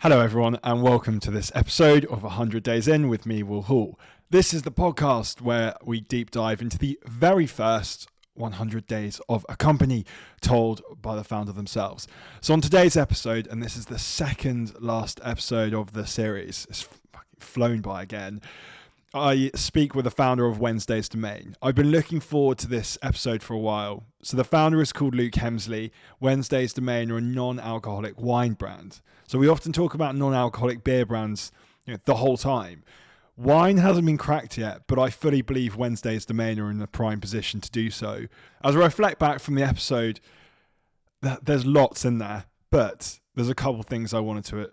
Hello, everyone, and welcome to this episode of 100 Days In with me, Will Hall. This is the podcast where we deep dive into the very first 100 days of a company told by the founder themselves. So on today's episode, and this is the second last episode of the series, it's flown by again, I speak with the founder of Wednesday's Domaine. I've been looking forward to this episode for a while. So the founder is called Luke Hemsley. Wednesday's Domaine are a non-alcoholic wine brand. So we often talk about non-alcoholic beer brands, the whole time. Wine hasn't been cracked yet, but I fully believe Wednesday's Domaine are in a prime position to do so. As I reflect back from the episode, there's lots in there, but there's a couple things I wanted to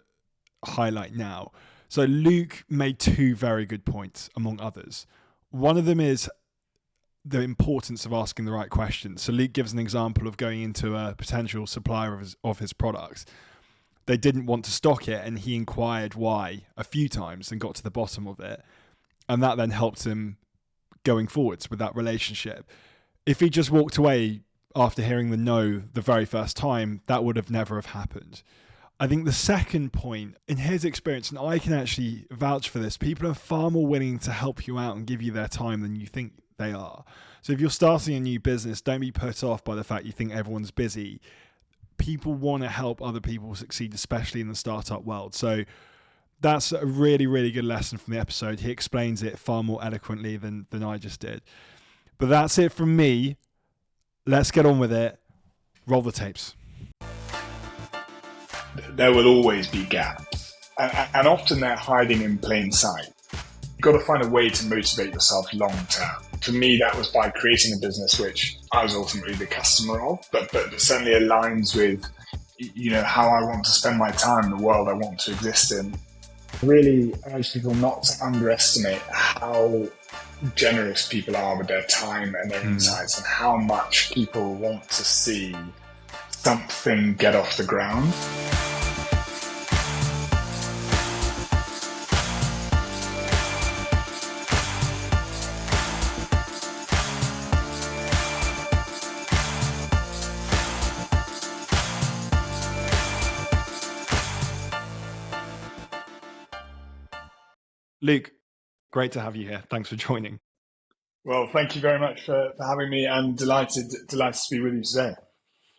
highlight now. So Luke made two very good points, among others. One of them is the importance of asking the right questions. So Luke gives an example of going into a potential supplier of his products. They didn't want to stock it, and he inquired why a few times and got to the bottom of it. And that then helped him going forwards with that relationship. If he just walked away after hearing the no the very first time, that would have never have happened. I think the second point, in his experience, and I can actually vouch for this, people are far more willing to help you out and give you their time than you think they are. So if you're starting a new business, don't be put off by the fact you think everyone's busy. People want to help other people succeed, especially in the startup world. So that's a really, really good lesson from the episode. He explains it far more eloquently than I just did. But that's it from me. Let's get on with it. Roll the tapes. There will always be gaps, and often they're hiding in plain sight. You've got to find a way to motivate yourself long term. For me, that was by creating a business which I was ultimately the customer of, but certainly aligns with how I want to spend my time, the world I want to exist in. I really urge people not to underestimate how generous people are with their time and their insights, and how much people want to see something get off the ground. Luke, great to have you here. Thanks for joining. Well, thank you very much for having me, and delighted to be with you today.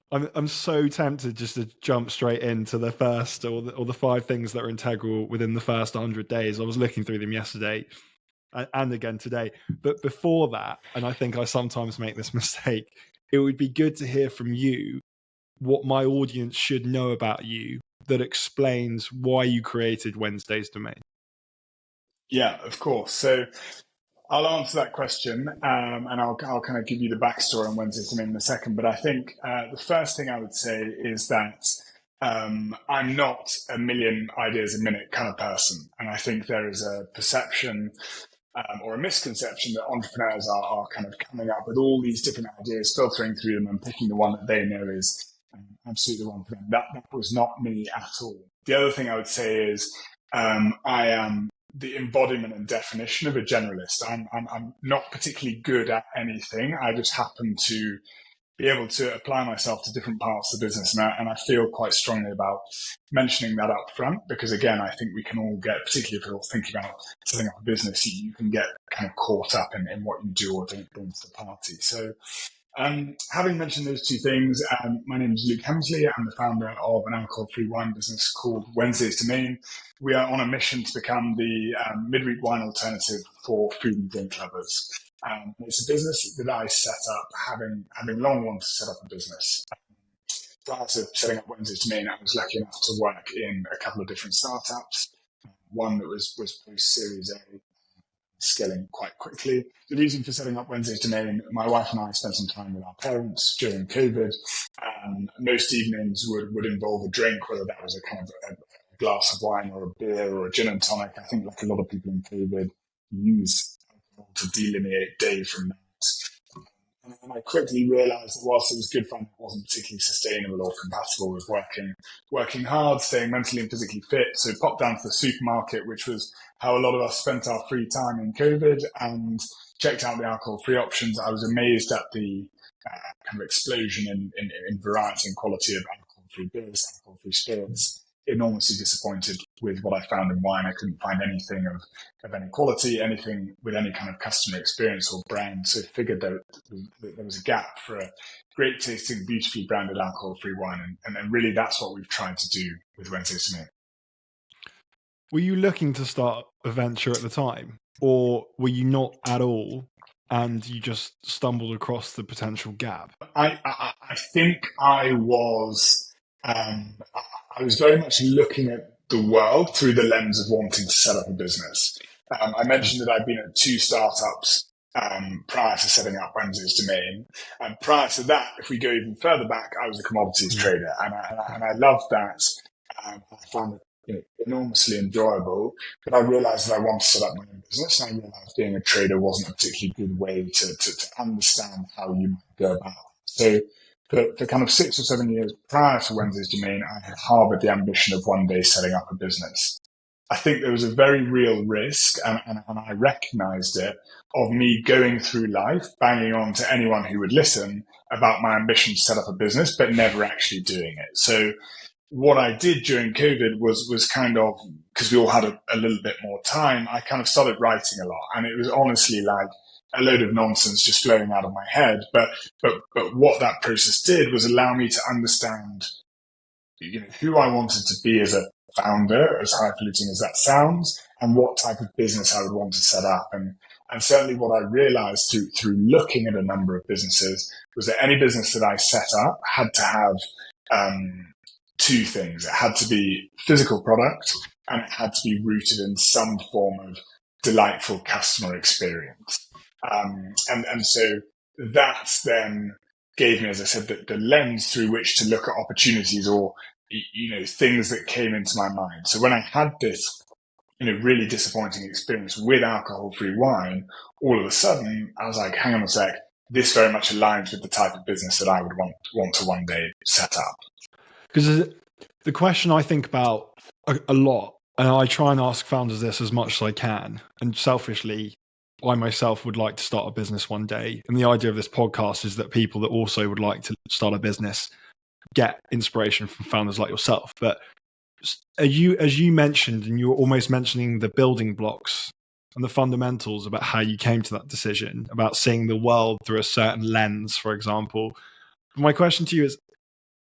I'm so tempted just to jump straight into the first or the five things that are integral within the first 100 days. I was looking through them yesterday and again today. But before that, and I think I sometimes make this mistake, it would be good to hear from you what my audience should know about you that explains why you created Wednesday's Domain. Yeah, of course. So I'll answer that question, and I'll kind of give you the backstory on Wednesday's Domain in a second. But I think the first thing I would say is that I'm not a million ideas a minute kind of person. And I think there is a perception or a misconception that entrepreneurs are kind of coming up with all these different ideas, filtering through them and picking the one that they know is absolutely the one for them. That was not me at all. The other thing I would say is I am the embodiment and definition of a generalist. I'm not particularly good at anything. I just happen to be able to apply myself to different parts of the business. And I feel quite strongly about mentioning that up front, because again, I think we can all get, particularly if you're thinking about setting up a business, you can get kind of caught up in what you do or don't bring to the party. So having mentioned those two things, my name is Luke Hemsley. I'm the founder of an alcohol-free wine business called Wednesday's Domain. We are on a mission to become the midweek wine alternative for food and drink lovers. It's a business that I set up having long wanted to set up a business. Prior to setting up Wednesday's Domain, I was lucky enough to work in a couple of different startups. One that was post-Series A, scaling quite quickly. The reason for setting up Wednesday's Domain, my wife and I spent some time with our parents during COVID. Most evenings would involve a drink, whether that was a kind of a glass of wine or a beer or a gin and tonic. I think like a lot of people in COVID use alcohol to delineate day from night. And I quickly realised that whilst it was good fun, it wasn't particularly sustainable or compatible with working hard, staying mentally and physically fit. So popped down to the supermarket, which was how a lot of us spent our free time in COVID, and checked out the alcohol-free options. I was amazed at the kind of explosion in variety and quality of alcohol-free beers, alcohol-free spirits. enormously disappointed with what I found in wine. I couldn't find anything of any quality, anything with any kind of customer experience or brand. So I figured that there was a gap for a great tasting, beautifully branded alcohol-free wine. And really that's what we've tried to do with Wednesdays to Me. Were you looking to start a venture at the time, or were you not at all, and you just stumbled across the potential gap? I think I was very much looking at the world through the lens of wanting to set up a business. I mentioned that I'd been at 2 startups prior to setting up Wednesday's Domain. And prior to that, if we go even further back, I was a commodities trader, and I loved that. I found it enormously enjoyable, but I realized that I wanted to set up my own business, and I realized being a trader wasn't a particularly good way to understand how you might go about it. So for kind of 6 or 7 years prior to Wednesday's Domain, I had harbored the ambition of one day setting up a business. I think there was a very real risk, and I recognized it, of me going through life banging on to anyone who would listen about my ambition to set up a business, but never actually doing it. So what I did during COVID was kind of, because we all had a little bit more time, I kind of started writing a lot, and it was honestly like a load of nonsense just flowing out of my head. But what that process did was allow me to understand, who I wanted to be as a founder, as highfalutin as that sounds, and what type of business I would want to set up. And certainly what I realized through looking at a number of businesses was that any business that I set up had to have 2 things. It had to be physical product, and it had to be rooted in some form of delightful customer experience. And so that then gave me, as I said, the lens through which to look at opportunities or, things that came into my mind. So when I had this, really disappointing experience with alcohol-free wine, all of a sudden I was like, hang on a sec, this very much aligns with the type of business that I would want to one day set up. Because the question I think about a lot, and I try and ask founders this as much as I can, and selfishly, I myself would like to start a business one day. And the idea of this podcast is that people that also would like to start a business get inspiration from founders like yourself. But as you mentioned, and you were almost mentioning the building blocks and the fundamentals about how you came to that decision, about seeing the world through a certain lens, for example. My question to you is,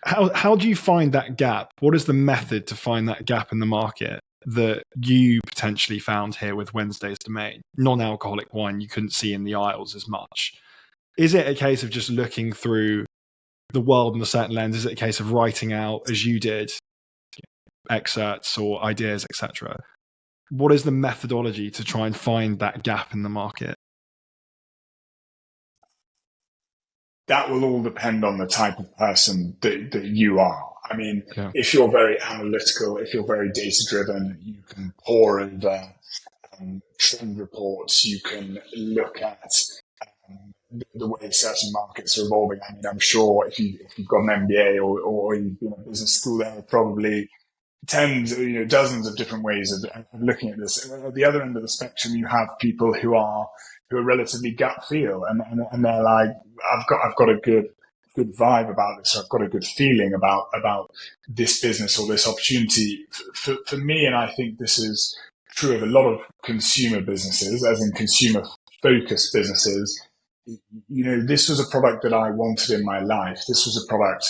how do you find that gap? What is the method to find that gap in the market that you potentially found here with Wednesday's Domain? Non-alcoholic wine you couldn't see in the aisles as much. Is it a case of just looking through the world in a certain lens? Is it a case of writing out, as you did, excerpts or ideas, etc.? What is the methodology to try and find that gap in the market? That will all depend on the type of person that you are. I mean, if you're very analytical, if you're very data-driven, you can pore over trend reports, you can look at the way certain markets are evolving. I mean, I'm sure if you've got an MBA or you've been at business school, there are probably tens, dozens of different ways of looking at this. At the other end of the spectrum, you have people who are relatively gut feel, and they're like, I've got a good vibe about this, or I've got a good feeling about this business or this opportunity. For me, and I think this is true of a lot of consumer businesses, as in consumer focused businesses, this was a product that I wanted in my life. This was a product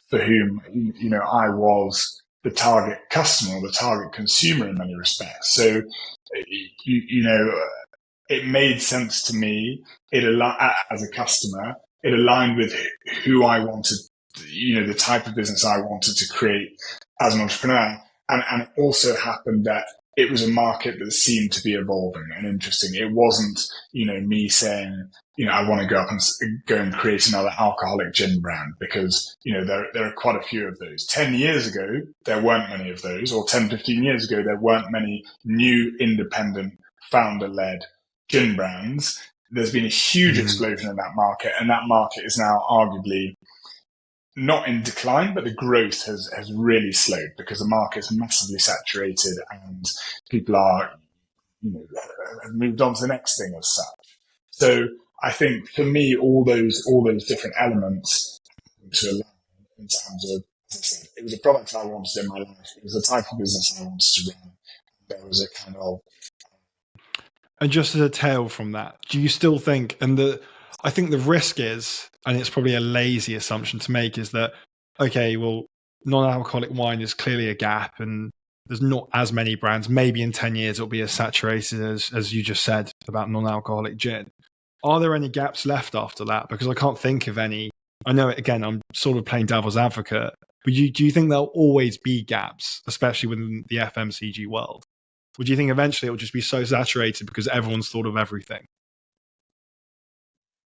for whom, I was the target customer or the target consumer in many respects. So, it made sense to me. As a customer, it aligned with who I wanted, the type of business I wanted to create as an entrepreneur. And it also happened that it was a market that seemed to be evolving and interesting. It wasn't, me saying, I want to go up and go and create another alcoholic gin brand, because, there are quite a few of those. 10 years ago, there weren't many of those, or 10, 15 years ago, there weren't many new independent founder-led gin brands. There's been a huge explosion in that market, and that market is now arguably not in decline, but the growth has really slowed because the market's massively saturated and people are, have moved on to the next thing as such. So I think for me, all those different elements to align in terms of as I said, it was a product I wanted in my life. It was the type of business I wanted to run. There was a kind of... And just as a tail from that, do you still think, I think the risk is, and it's probably a lazy assumption to make, is that, okay, well, non-alcoholic wine is clearly a gap and there's not as many brands. Maybe in 10 years it'll be as saturated as you just said about non-alcoholic gin. Are there any gaps left after that? Because I can't think of any. I know, again, I'm sort of playing devil's advocate, but do you think there'll always be gaps, especially within the FMCG world? Or do you think eventually it'll just be so saturated because everyone's thought of everything?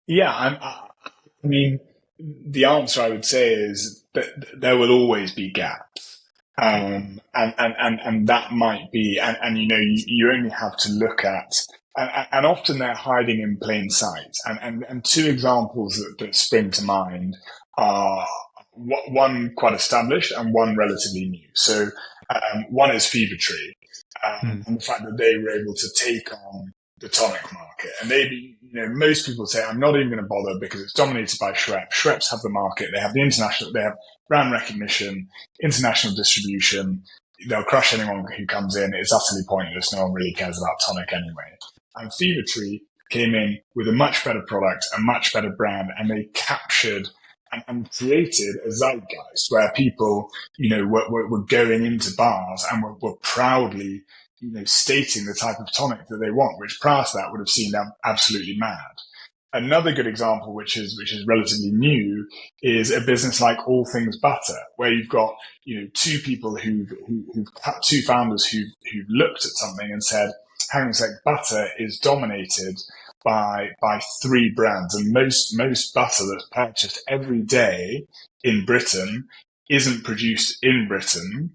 Yeah, I mean, the answer I would say is that there will always be gaps. And that might be, and you only have to look at, and often they're hiding in plain sight. And two examples that spring to mind are one quite established and one relatively new. So one is Fever Tree, and the fact that they were able to take on the tonic market. And most people say, I'm not even going to bother because it's dominated by Schweppes. Schweppes have the market. They have they have brand recognition, international distribution. They'll crush anyone who comes in. It's utterly pointless. No one really cares about tonic anyway. And Fever Tree came in with a much better product, a much better brand, and they captured and created a zeitgeist where people, were going into bars and were proudly, stating the type of tonic that they want, which prior to that would have seemed absolutely mad. Another good example, which is relatively new, is a business like All Things Butter, where you've got two people two founders who've looked at something and said, hang on a sec, butter is dominated by three brands, and most butter that's purchased every day in Britain isn't produced in Britain.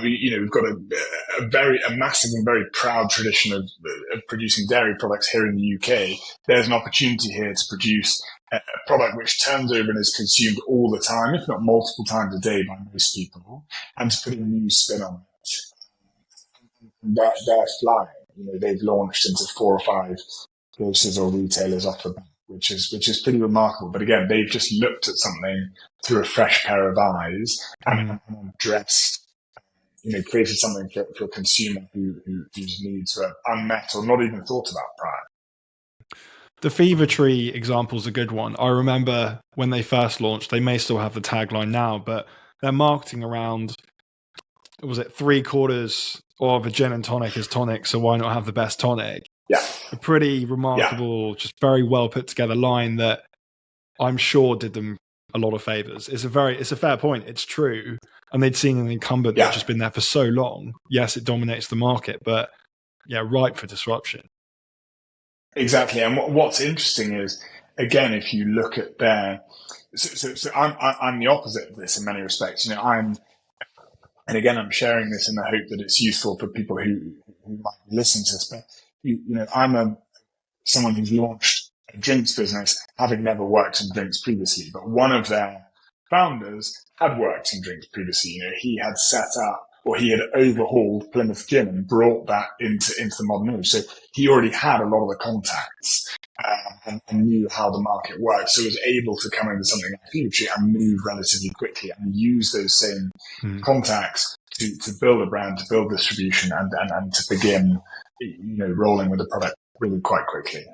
We've got a massive and very proud tradition of producing dairy products here in the UK. There's an opportunity here to produce a product which turns over and is consumed all the time, if not multiple times a day by most people, and to put a new spin on it. They're flying. They've launched into 4 or 5 grocers or retailers off the bat, which is pretty remarkable. But again, they've just looked at something through a fresh pair of eyes and addressed, created something for a consumer whose needs were unmet or not even thought about prior. The Fever Tree example is a good one. I remember when they first launched, they may still have the tagline now, but their marketing around, was it 3/4 of a gin and tonic is tonic, so why not have the best tonic? Yeah. A pretty remarkable, just very well put together line that I'm sure did them a lot of favors. It's a fair point. It's true. And they'd seen an incumbent that's just been there for so long. Yes, it dominates the market, but ripe for disruption. Exactly. And what's interesting is, again, if you look at so I'm the opposite of this in many respects. And again, I'm sharing this in the hope that it's useful for people who might listen to this. But I'm someone who's launched a drinks business, having never worked in drinks previously. But one of their founders had worked in drinks previously. He had set up, or he had overhauled Plymouth Gin and brought that into the modern age. So he already had a lot of the contacts and knew how the market worked. So was able to come into something like Fever Tree and move relatively quickly and use those same contacts to build a brand, to build distribution, and to begin, rolling with the product really quite quickly.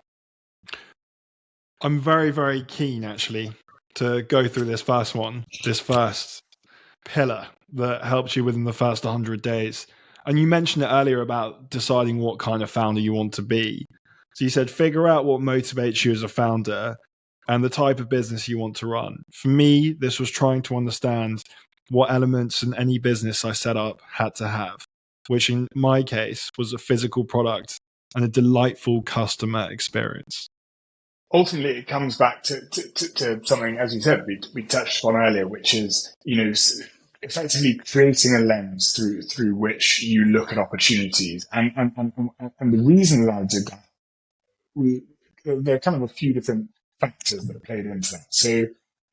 I'm very, very keen, actually, to go through this first pillar that helps you within the first 100 days. And you mentioned it earlier about deciding what kind of founder you want to be. So you said, figure out what motivates you as a founder and the type of business you want to run. For me, this was trying to understand what elements in any business I set up had to have, which in my case was a physical product and a delightful customer experience. Ultimately, it comes back to something, as you said, we touched on earlier, which is, effectively creating a lens through which you look at opportunities. And the reason that I did that, there are kind of a few different factors that played into that. So,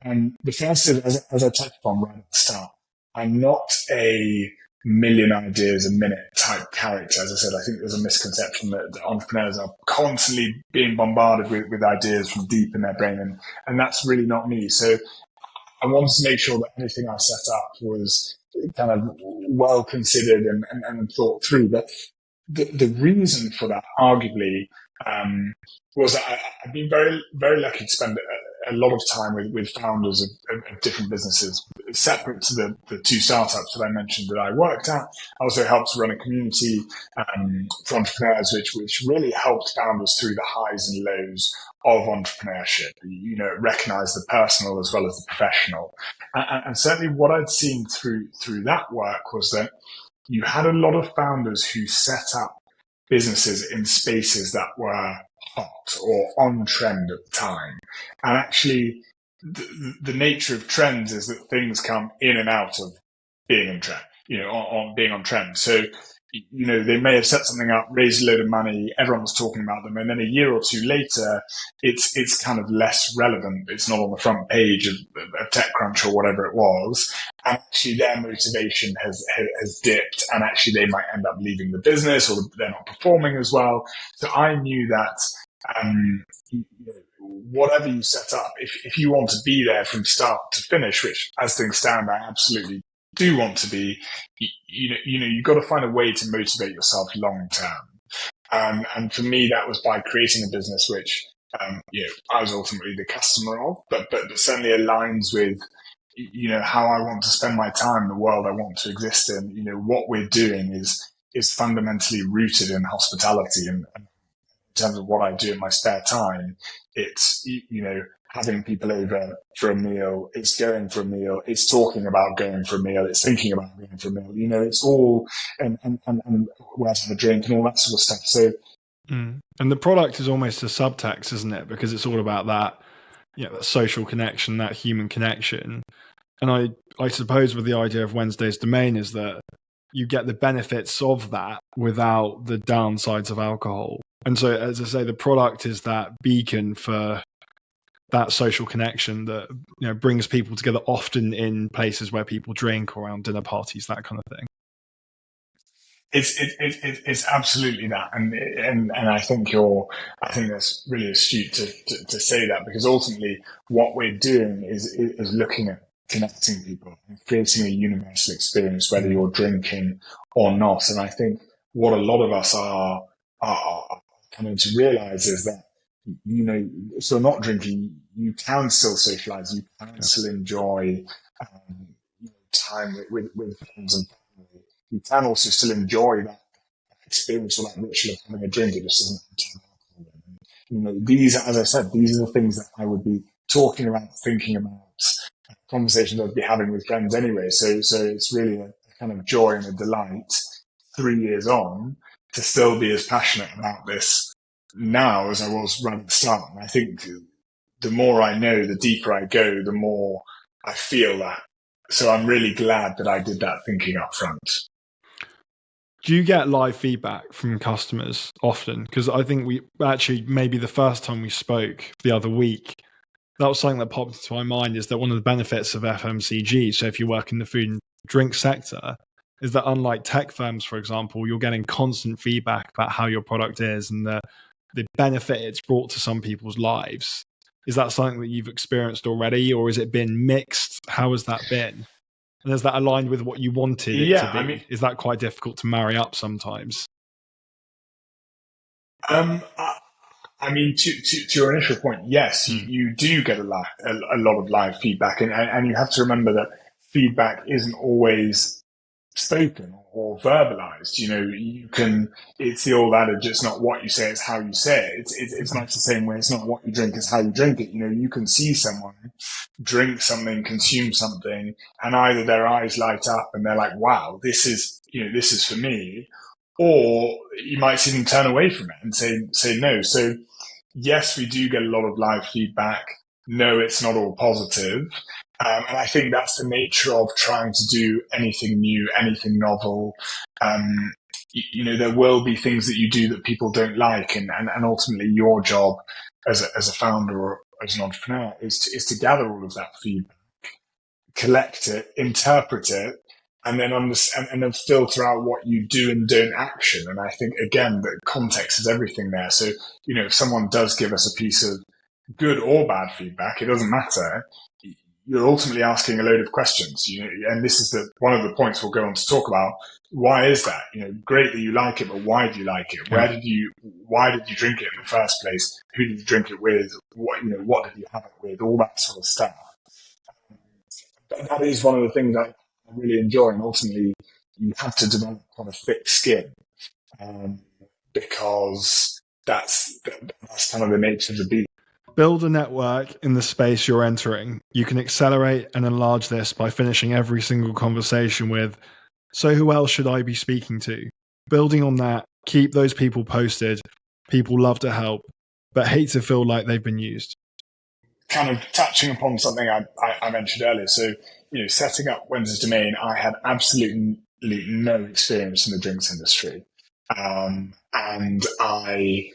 the first is, as I touched on right at the start, I'm not a million ideas a minute type character. As I said, I think there's a misconception that entrepreneurs are constantly being bombarded with ideas from deep in their brain, and that's really not me. So I wanted to make sure that anything I set up was kind of well considered and thought through. But the reason for that, arguably, was that I've been very, very lucky to spend a lot of time with founders of different businesses, separate to the two startups that I mentioned that I worked at. I also helped run a community for entrepreneurs, which really helped founders through the highs and lows of entrepreneurship. Recognize the personal as well as the professional. And certainly what I'd seen through that work was that you had a lot of founders who set up businesses in spaces that were hot or on trend at the time. And actually, the nature of trends is that things come in and out of being in trend, on being on trend. So, they may have set something up, raised a load of money, everyone was talking about them, and then a year or two later, it's kind of less relevant. It's not on the front page of TechCrunch or whatever it was. And actually their motivation has dipped, and actually they might end up leaving the business, or they're not performing as well. So I knew that whatever you set up, if you want to be there from start to finish, which as things stand, I absolutely do want to be, you've got to find a way to motivate yourself long term. And for me, that was by creating a business which, I was ultimately the customer of, but certainly aligns with, how I want to spend my time, the world I want to exist in. What we're doing is fundamentally rooted in hospitality. And in terms of what I do in my spare time, it's, having people over for a meal, it's going for a meal, it's talking about going for a meal, it's thinking about going for a meal, it's all, and where to have a drink and all that sort of stuff. So, and the product is almost a subtext, isn't it? Because it's all about that, that social connection, that human connection. And I suppose with the idea of Wednesday's Domain is that you get the benefits of that without the downsides of alcohol. And so, as I say, the product is that beacon for that social connection that brings people together, often in places where people drink or around dinner parties, that kind of thing. It's absolutely that, and I think that's really astute to say that, because ultimately what we're doing is looking at connecting people and creating a universal experience, whether you're drinking or not. And I think what a lot of us are coming to realize is that, so not drinking, you can still socialize, you can still enjoy time with friends and family. You can also still enjoy that experience or that ritual of having a drink. It just doesn't have to have alcohol. These, as I said, these are the things that I would be talking about, thinking about, conversations I'd be having with friends anyway. So it's really a kind of joy and a delight 3 years on to still be as passionate about this now as I was right at the start. And I think the more I know, the deeper I go, the more I feel that. So I'm really glad that I did that thinking up front. Do you get live feedback from customers often? Because I think we actually, maybe the first time we spoke the other week, that was something that popped into my mind, is that one of the benefits of FMCG, so if you work in the food and drink sector, is that unlike tech firms, for example, you're getting constant feedback about how your product is and the benefit it's brought to some people's lives. Is that something that you've experienced already, or has it been mixed? How has that been? And is that aligned with what you wanted it to be? Is that quite difficult to marry up sometimes? To your initial point, yes, you do get a lot of live feedback, and you have to remember that feedback isn't always spoken or verbalized. It's the old adage, it's not what you say, it's how you say it. It's much the same way. It's not what you drink, it's how you drink it. You can see someone drink something, consume something, and either their eyes light up and they're like, wow, this is for me, or you might see them turn away from it and say no. So yes, we do get a lot of live feedback. No, it's not all positive. And I think that's the nature of trying to do anything new, anything novel. There will be things that you do that people don't like. And ultimately your job as a founder or as an entrepreneur is to gather all of that feedback, collect it, interpret it, and then filter out what you do and don't action. And I think, again, that context is everything there. So, if someone does give us a piece of good or bad feedback, it doesn't matter. you're ultimately asking a load of questions, and this is one of the points we'll go on to talk about. Why is that? Great that you like it, but why do you like it? Yeah. Why did you drink it in the first place? Who did you drink it with? What did you have it with? All that sort of stuff. But that is one of the things I really enjoy, and ultimately you have to develop kind of thick skin, because that's kind of the nature of the beast. Build a network in the space you're entering. You can accelerate and enlarge this by finishing every single conversation with, so who else should I be speaking to? Building on that, keep those people posted. People love to help, but hate to feel like they've been used. Kind of touching upon something I mentioned earlier. So, setting up Wednesday's Domain, I had absolutely no experience in the drinks industry. And I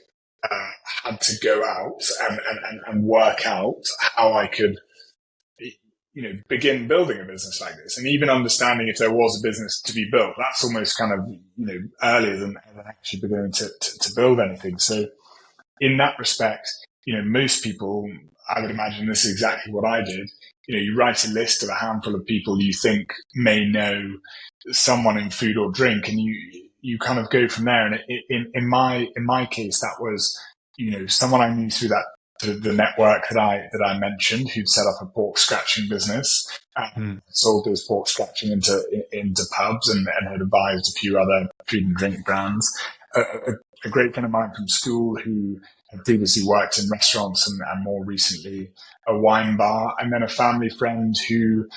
had to go out and work out how I could, begin building a business like this. And even understanding if there was a business to be built, that's almost kind of, earlier than actually beginning to build anything. So in that respect, most people, I would imagine this is exactly what I did. You write a list of a handful of people you think may know someone in food or drink, and you kind of go from there. And in my case, that was, someone I knew through the network that I mentioned, who'd set up a pork scratching business, sold those pork scratching into pubs, and had advised a few other food and drink brands. A great friend of mine from school who had previously worked in restaurants and more recently a wine bar, and then a family friend who,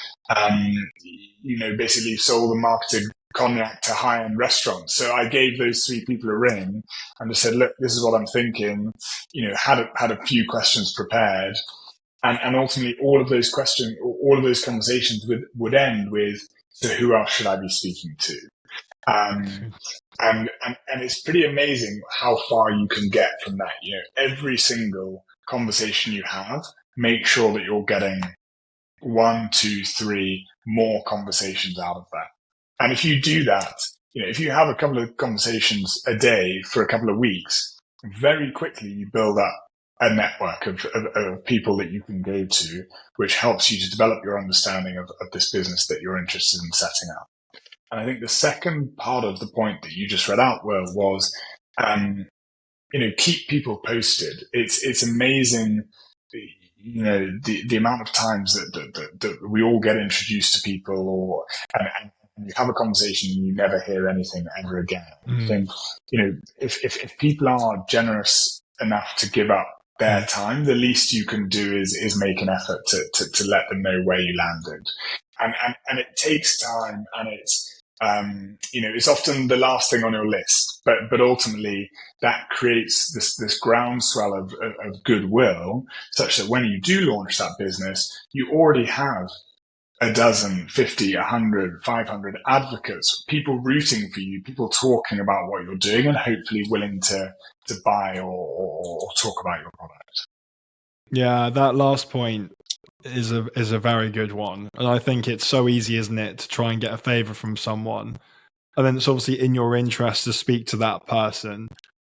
basically sold and marketed cognac to high-end restaurants. So I gave those three people a ring and just said, look, this is what I'm thinking, had a few questions prepared. And ultimately all of those conversations would end with, so who else should I be speaking to? And it's pretty amazing how far you can get from that. Every single conversation you have, make sure that you're getting 1, 2, 3 more conversations out of that. And if you do that, if you have a couple of conversations a day for a couple of weeks, very quickly you build up a network of people that you can go to, which helps you to develop your understanding of this business that you're interested in setting up. And I think the second part of the point that you just read out, Will, was, keep people posted. It's amazing, the amount of times that we all get introduced to people, and you have a conversation and you never hear anything ever again. I think, if people are generous enough to give up their time, the least you can do is make an effort to let them know where you landed. And it takes time, and it's often the last thing on your list, but ultimately that creates this groundswell of goodwill, such that when you do launch that business, you already have a dozen, 50, 100, 500 advocates, people rooting for you, people talking about what you're doing, and hopefully willing to buy or talk about your product. Yeah, that last point is a very good one. And I think it's so easy, isn't it, to try and get a favor from someone. And then it's obviously in your interest to speak to that person.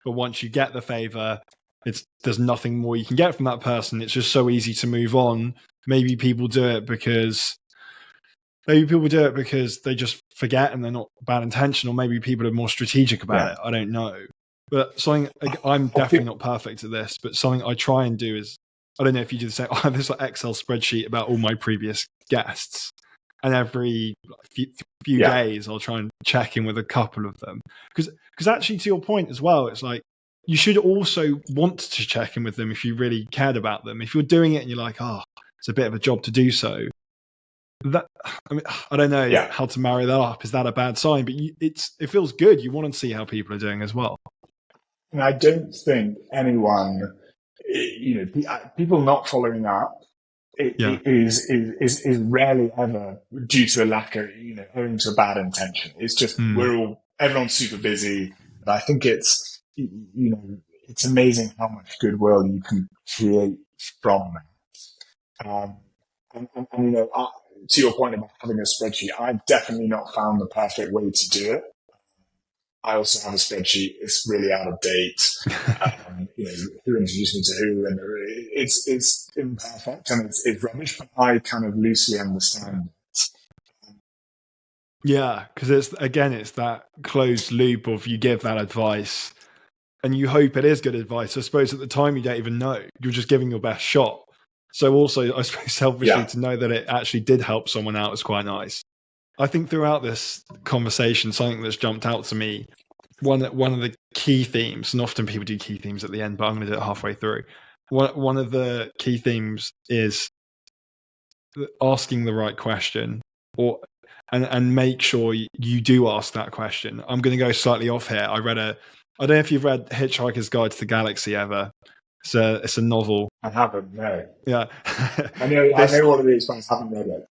But once you get the favor, there's nothing more you can get from that person. It's just so easy to move on. Maybe people do it because they just forget and they're not bad intention, or maybe people are more strategic about it. I don't know. But something, I'm definitely not perfect at this, but something I try and do is, I don't know if you do the same. I have this Excel spreadsheet about all my previous guests, and every few days I'll try and check in with a couple of them. Because actually, to your point as well, it's like you should also want to check in with them if you really cared about them. If you're doing it and you're like, it's a bit of a job to do so. I don't know how to marry that up. Is that a bad sign? But it feels good. You want to see how people are doing as well. And I don't think anyone, people not following up is rarely ever due to a lack of, owing to a bad intention. It's just everyone's super busy. But I think it's amazing how much goodwill you can create from that. To your point about having a spreadsheet, I've definitely not found the perfect way to do it. I also have a spreadsheet. It's really out of date. Who introduced me to who, and it's imperfect and it's rubbish, but I kind of loosely understand. Yeah, because it's that closed loop of you give that advice and you hope it is good advice. I suppose at the time you don't even know. You're just giving your best shot. So also, I suppose selfishly to know that it actually did help someone out is quite nice. I think throughout this conversation, something that's jumped out to me, one of the key themes, and often people do key themes at the end, but I'm going to do it halfway through. One of the key themes is asking the right question, and make sure you do ask that question. I'm going to go slightly off here. I don't know if you've read Hitchhiker's Guide to the Galaxy ever. It's a novel. I haven't, no. Yeah. I know what it is, but I haven't read it.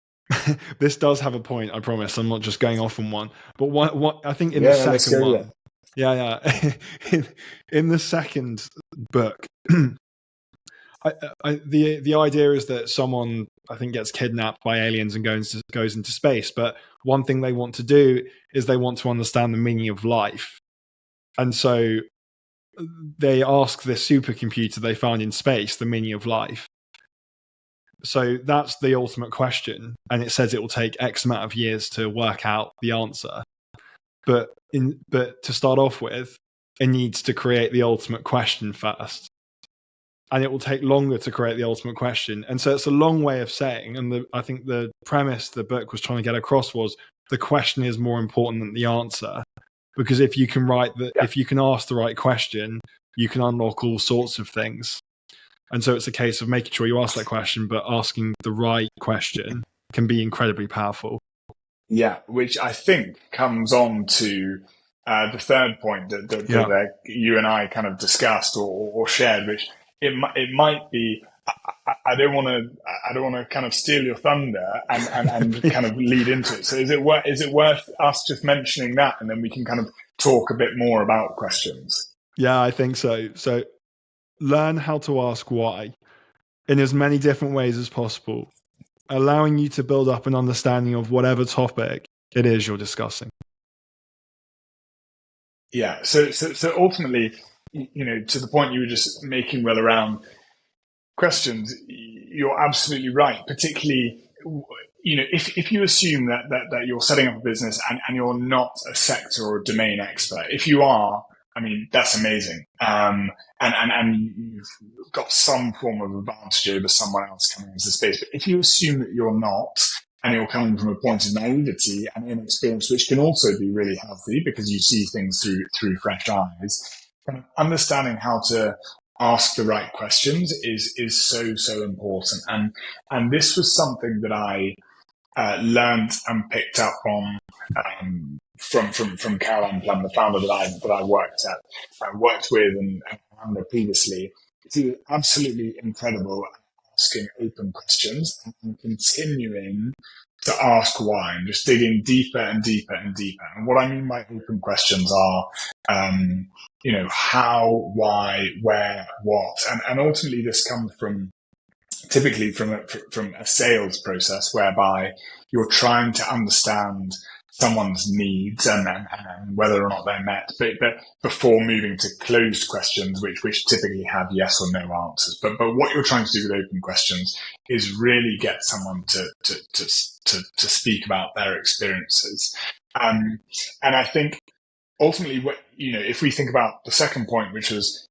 This does have a point, I promise. I'm not just going off on one. But what I think in the second one. there. Yeah. in the second book, the idea is that someone, I think, gets kidnapped by aliens and goes into space. But one thing they want to do is they want to understand the meaning of life. And so they ask this supercomputer they found in space the meaning of life. So that's the ultimate question. And it says it will take X amount of years to work out the answer. But to start off with, it needs to create the ultimate question first. And it will take longer to create the ultimate question. And so it's a long way of saying, and I think the premise the book was trying to get across was the question is more important than the answer. Because if you can if you can ask the right question, you can unlock all sorts of things. And so it's a case of making sure you ask that question, but asking the right question can be incredibly powerful. Yeah, which I think comes on to the third point that you and I kind of discussed or shared, which it might be. I don't want to kind of steal your thunder and kind of lead into it. So is it worth us just mentioning that, and then we can kind of talk a bit more about questions? Yeah, I think so. So learn how to ask why in as many different ways as possible, allowing you to build up an understanding of whatever topic it is you're discussing. Yeah. So ultimately, to the point you were just making, Will, around questions, you're absolutely right. Particularly, if you assume that you're setting up a business and you're not a sector or domain expert, if you are, I mean, that's amazing. And you've got some form of advantage over someone else coming into the space. But if you assume that you're not, and you're coming from a point of naivety and inexperience, which can also be really healthy because you see things through fresh eyes, kind of understanding how to ask the right questions is so important. And this was something that I learned and picked up on from Caroline Plum, the founder that I worked with and under previously. She was absolutely incredible at asking open questions and continuing to ask why, and just digging deeper and deeper and deeper. And what I mean by open questions are, how, why, where, what, and ultimately this comes typically from a sales process whereby you're trying to understand someone's needs and whether or not they're met, but before moving to closed questions, which typically have yes or no answers. But what you're trying to do with open questions is really get someone to speak about their experiences. And I think ultimately, if we think about the second point, which was,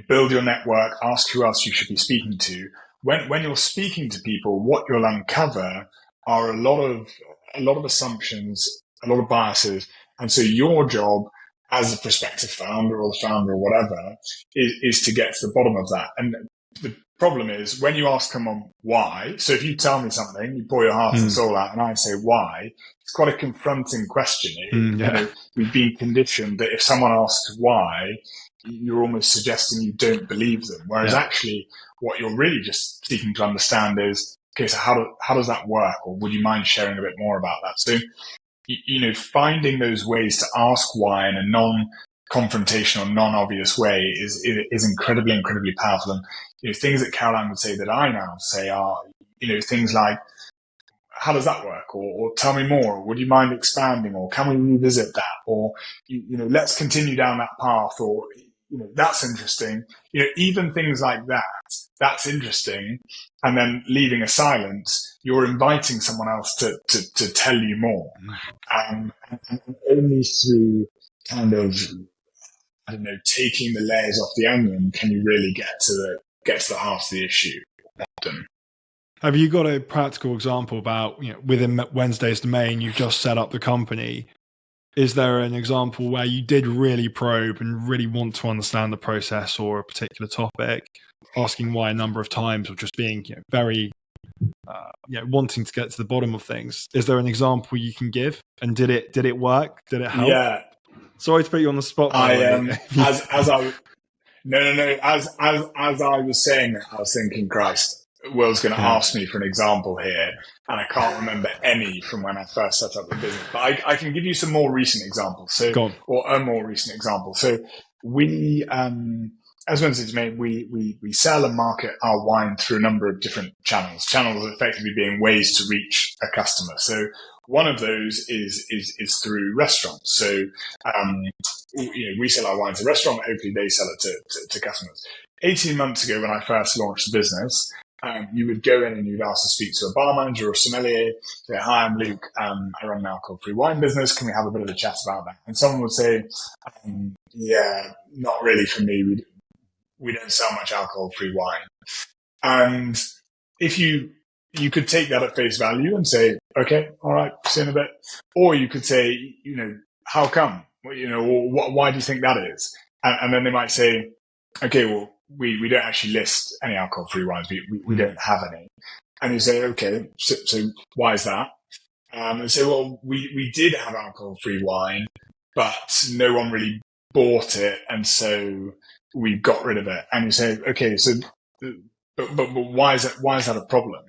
build your network, ask who else you should be speaking to. When you're speaking to people, what you'll uncover are a lot of assumptions, a lot of biases. And so your job as a prospective founder or the founder or whatever is to get to the bottom of that. And the problem is when you ask someone why, so if you tell me something, you pour your heart and soul out and I say why, it's quite a confronting question. We've been conditioned that if someone asks why, you're almost suggesting you don't believe them. Whereas actually what you're really just seeking to understand is, okay, so how does that work? Or would you mind sharing a bit more about that? So, finding those ways to ask why in a non-confrontational, non-obvious way is incredibly, incredibly powerful. And, things that Caroline would say that I now say are, things like, how does that work? Or tell me more. Or would you mind expanding? Or can we revisit that? Or, let's continue down that path. Or, that's interesting. Even things like that, that's interesting. And then leaving a silence, you're inviting someone else to tell you more. And only through kind of, I don't know, taking the layers off the onion can you really get to the heart of the issue often. Have you got a practical example about, within Wednesday's Domain, you've just set up the company? Is there an example where you did really probe and really want to understand the process or a particular topic, asking why a number of times, or just being very, wanting to get to the bottom of things? Is there an example you can give? And did it work? Did it help? Yeah. Sorry to put you on the spot. As I was saying that, I was thinking, Christ, Will's going to ask me for an example here, and I can't remember any from when I first set up the business. But I can give you some more recent examples. Or a more recent example. So we, as Wednesday's Domain, we sell and market our wine through a number of different channels. Channels effectively being ways to reach a customer. So one of those is through restaurants. So we sell our wine to restaurants. Hopefully, they sell it to customers. 18 months ago, when I first launched the business, you would go in and you'd ask to speak to a bar manager or a sommelier. Say, "Hi, I'm Luke. I run an alcohol-free wine business. Can we have a bit of a chat about that?" And someone would say, "Yeah, not really for me. We don't sell much alcohol-free wine." And if you could take that at face value and say, "Okay, all right, see you in a bit," or you could say, "How come? Or why do you think that is?" And then they might say, "Okay, well, we don't actually list any alcohol-free wines. We don't have any." And you say, "Okay, so why is that?" And say, "Well, we did have alcohol-free wine, but no one really bought it, and so we got rid of it." And you say, "Okay, so but why is that a problem?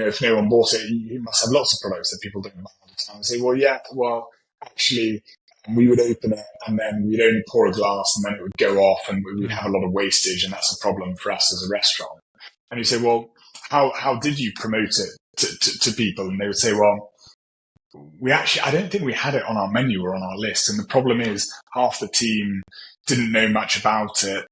If no one bought it, you must have lots of products that people don't buy all the time." And say, "Well, actually, we would open it and then we'd only pour a glass and then it would go off and we'd have a lot of wastage, and that's a problem for us as a restaurant." And you say, "Well, how did you promote it to people?" And they would say, "Well, I don't think we had it on our menu or on our list. And the problem is half the team didn't know much about it."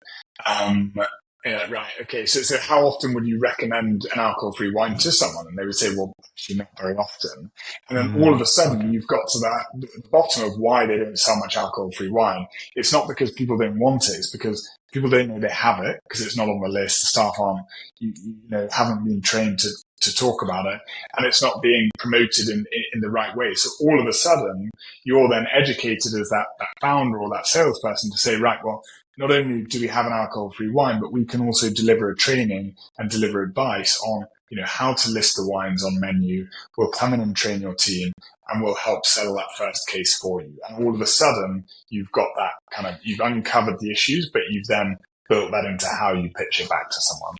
Right. Okay. So how often would you recommend an alcohol-free wine to someone? And they would say, "Well, actually not very often." And then all of a sudden you've got to the bottom of why they don't sell much alcohol-free wine. It's not because people don't want it. It's because people don't know they have it because it's not on the list. The staff aren't, haven't been trained to talk about it, and it's not being promoted in the right way. So all of a sudden you're then educated as that founder or that salesperson to say, "Right, well, not only do we have an alcohol-free wine, but we can also deliver a training and deliver advice on, how to list the wines on menu. We'll come in and train your team and we'll help settle that first case for you." And all of a sudden you've got that you've uncovered the issues, but you've then built that into how you pitch it back to someone.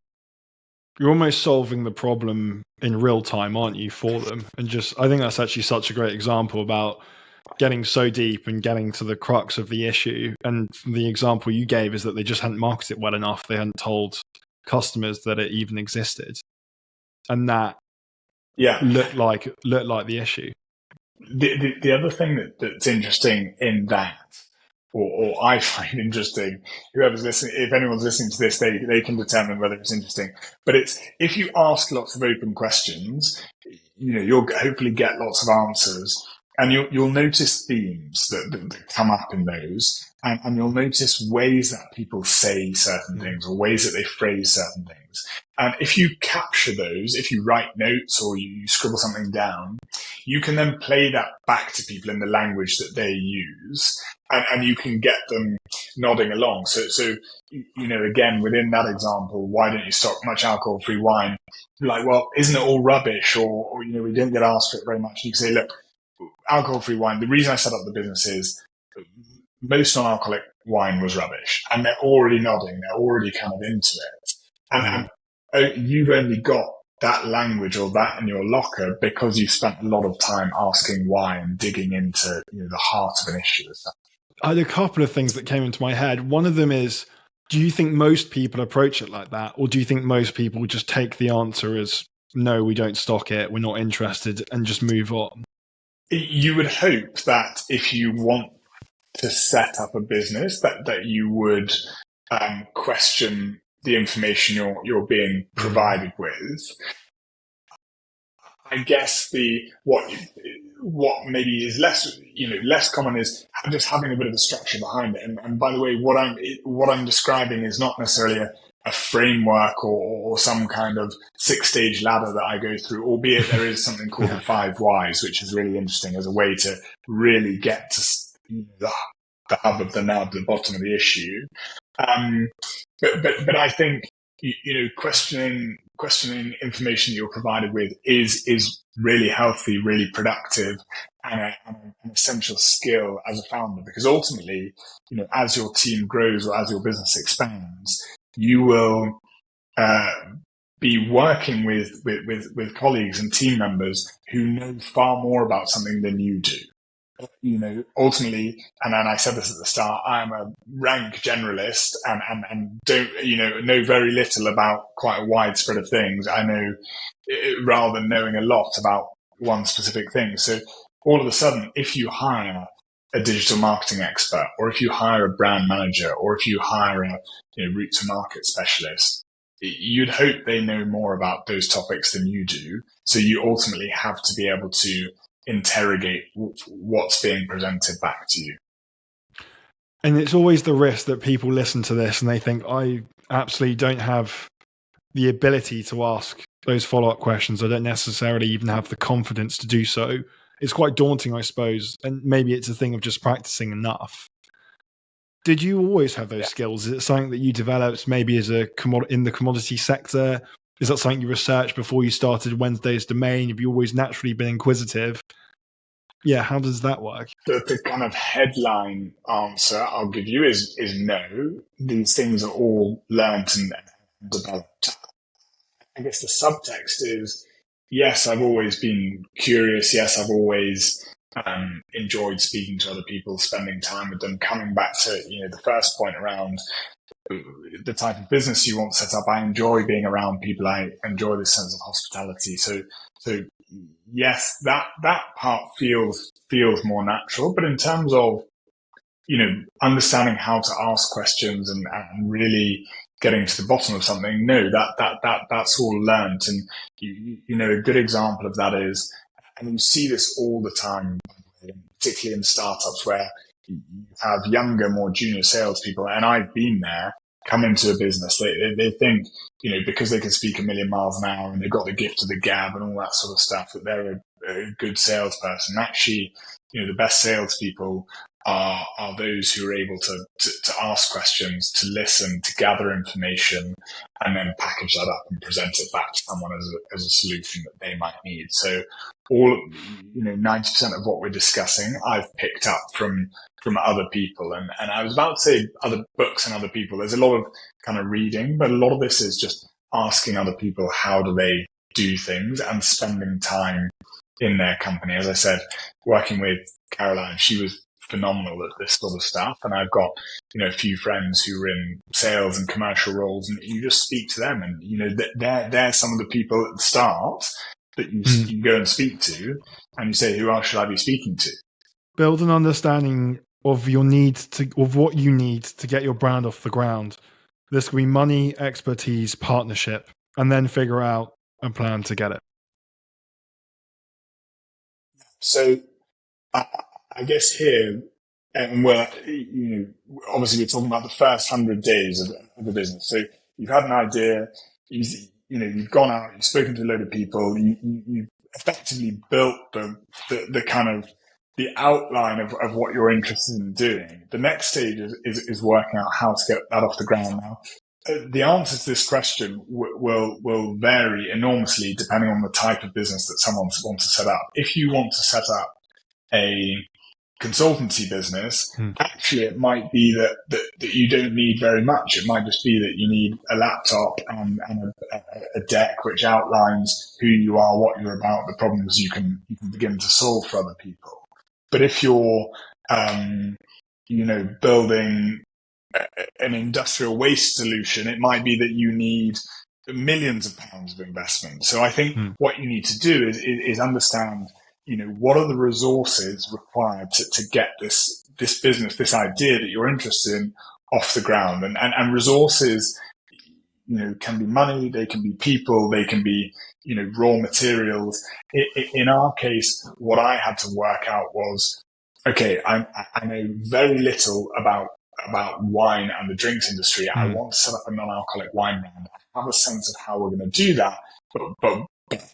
You're almost solving the problem in real time, aren't you, for them? And I think that's actually such a great example about getting so deep and getting to the crux of the issue. And the example you gave is that they just hadn't marketed it well enough. They hadn't told customers that it even existed. And that looked like the issue. The other thing that's interesting in that, or I find interesting, whoever's listening, if anyone's listening to this, they can determine whether it's interesting. But it's, if you ask lots of open questions, you'll hopefully get lots of answers, and you'll notice themes that come up in those, and you'll notice ways that people say certain things or ways that they phrase certain things. And if you capture those, if you write notes or you scribble something down, you can then play that back to people in the language that they use, and you can get them nodding along. So again, within that example, why don't you stock much alcohol-free wine? Like, well, isn't it all rubbish? Or we didn't get asked for it very much. You can say, "Look, alcohol-free wine, the reason I set up the business is most non-alcoholic wine was rubbish." And they're already nodding. They're already kind of into it. And you've only got that language or that in your locker because you've spent a lot of time asking why and digging into the heart of an issue. I had a couple of things that came into my head. One of them is, do you think most people approach it like that? Or do you think most people just take the answer as no, we don't stock it, we're not interested, and just move on? You would hope that if you want to set up a business, that you would question the information you're being provided with. I guess what maybe is less common is just having a bit of a structure behind it. And by the way, what I'm describing is not necessarily a framework or some kind of 6-stage ladder that I go through, albeit there is something called the 5 whys, which is really interesting as a way to really get to the hub of the nub, the bottom of the issue. But I think questioning information that you're provided with is really healthy, really productive, and an essential skill as a founder. Because ultimately, as your team grows or as your business expands, you will be working with colleagues and team members who know far more about something than you do. Ultimately, and I said this at the start, I'm a rank generalist and don't, know very little about quite a wide spread of things. I know rather than knowing a lot about one specific thing. So all of a sudden, if you hire a digital marketing expert, or if you hire a brand manager, or if you hire a route to market specialist, you'd hope they know more about those topics than you do. So you ultimately have to be able to interrogate what's being presented back to you. And it's always the risk that people listen to this and they think, I absolutely don't have the ability to ask those follow-up questions. I don't necessarily even have the confidence to do so. It's quite daunting, I suppose. And maybe it's a thing of just practicing enough. Did you always have those skills? Is it something that you developed maybe as in the commodity sector? Is that something you researched before you started Wednesday's Domain? Have you always naturally been inquisitive? Yeah, how does that work? The kind of headline answer I'll give you is no. These things are all learned and developed. I guess the subtext is, yes, I've always been curious. Yes, I've always enjoyed speaking to other people, spending time with them, coming back to the first point around the type of business you want to set up. I enjoy being around people. I enjoy this sense of hospitality. So yes, that part feels more natural. But in terms of understanding how to ask questions and really getting to the bottom of something, no, that's all learned. And a good example of that is, and you see this all the time, particularly in startups where you have younger, more junior salespeople, and I've been there, come into a business. They think, because they can speak a million miles an hour and they've got the gift of the gab and all that sort of stuff, that they're a good salesperson. Actually, the best salespeople are those who are able to ask questions, to listen, to gather information, and then package that up and present it back to someone as a solution that they might need. So all 90% of what we're discussing, I've picked up from other people. And I was about to say other books and other people. There's a lot of kind of reading, but a lot of this is just asking other people how do they do things and spending time in their company. As I said, working with Caroline, she was phenomenal at this sort of stuff. And I've got, a few friends who are in sales and commercial roles, and you just speak to them, and, they're some of the people at the start that you go and speak to, and you say, who else should I be speaking to? Build an understanding of of what you need to get your brand off the ground. This could be money, expertise, partnership, and then figure out a plan to get it. So I guess here, and obviously we're talking about the first 100 days of the business. So you've had an idea, you've gone out, you've spoken to a load of people, you effectively built the kind of the outline of what you're interested in doing. The next stage is working out how to get that off the ground. Now, the answer to this question will vary enormously depending on the type of business that someone wants to set up. If you want to set up a consultancy business, actually it might be that you don't need very much. It might just be that you need a laptop and a deck which outlines who you are, what you're about, the problems you can begin to solve for other people. But if you're, building an industrial waste solution, it might be that you need millions of pounds of investment. So I think what you need to do is understand, what are the resources required to get this business, this idea that you're interested in, off the ground. And resources, can be money, they can be people, they can be, raw materials. In our case, what I had to work out was, okay, I know very little about wine and the drinks industry. I want to set up a non-alcoholic wine brand. I have a sense of how we're going to do that, but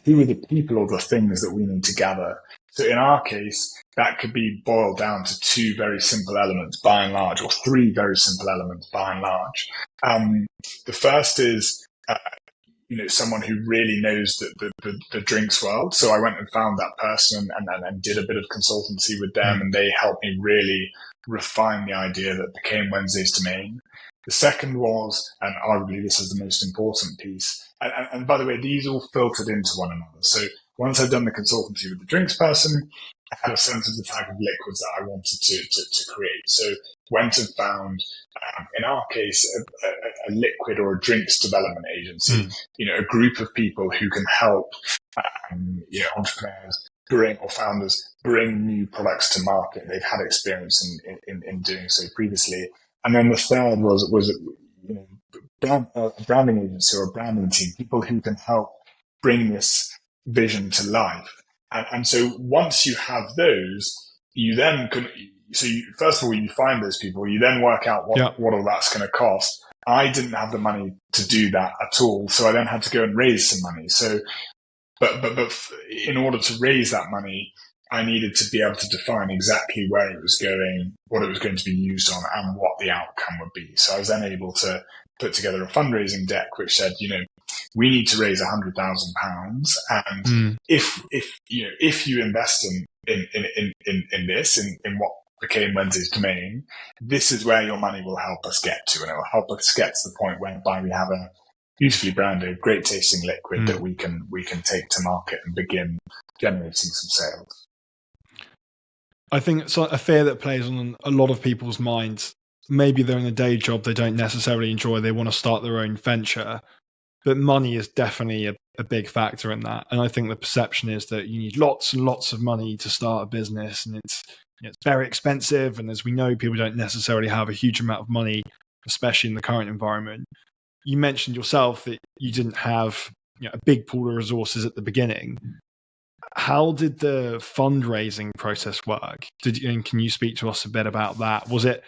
who are the people or the things that we need to gather? So in our case, that could be boiled down to two very simple elements, by and large, or three very simple elements, by and large. The first is, someone who really knows the drinks world. So I went and found that person and did a bit of consultancy with them, and they helped me really refine the idea that became Wednesday's Domain. The second was, and arguably this is the most important piece, and by the way, these all filtered into one another. So once I'd done the consultancy with the drinks person, I had a sense of the type of liquids that I wanted to create. So went and found, in our case, a liquid or a drinks development agency, a group of people who can help, entrepreneurs or founders bring new products to market. They've had experience in doing so previously. And then the third was a branding agency or a branding team, people who can help bring this vision to life. And so once you have those, you then can, first of all, you find those people, you then work out what all that's going to cost. I didn't have the money to do that at all. So I then had to go and raise some money. So, but in order to raise that money, I needed to be able to define exactly where it was going, what it was going to be used on, and what the outcome would be. So I was then able to put together a fundraising deck which said, we need to raise £100,000, and if you invest in this, in what became Wednesday's Domain, this is where your money will help us get to, and it will help us get to the point whereby we have a beautifully branded, great tasting liquid that we can take to market and begin generating some sales. I think it's a fear that plays on a lot of people's minds. Maybe they're in a day job they don't necessarily enjoy, they want to start their own venture, but money is definitely a big factor in that. And I think the perception is that you need lots and lots of money to start a business, and it's very expensive. And as we know, people don't necessarily have a huge amount of money, especially in the current environment. You mentioned yourself that you didn't have a big pool of resources at the beginning. How did the fundraising process work? And can you speak to us a bit about that? Was it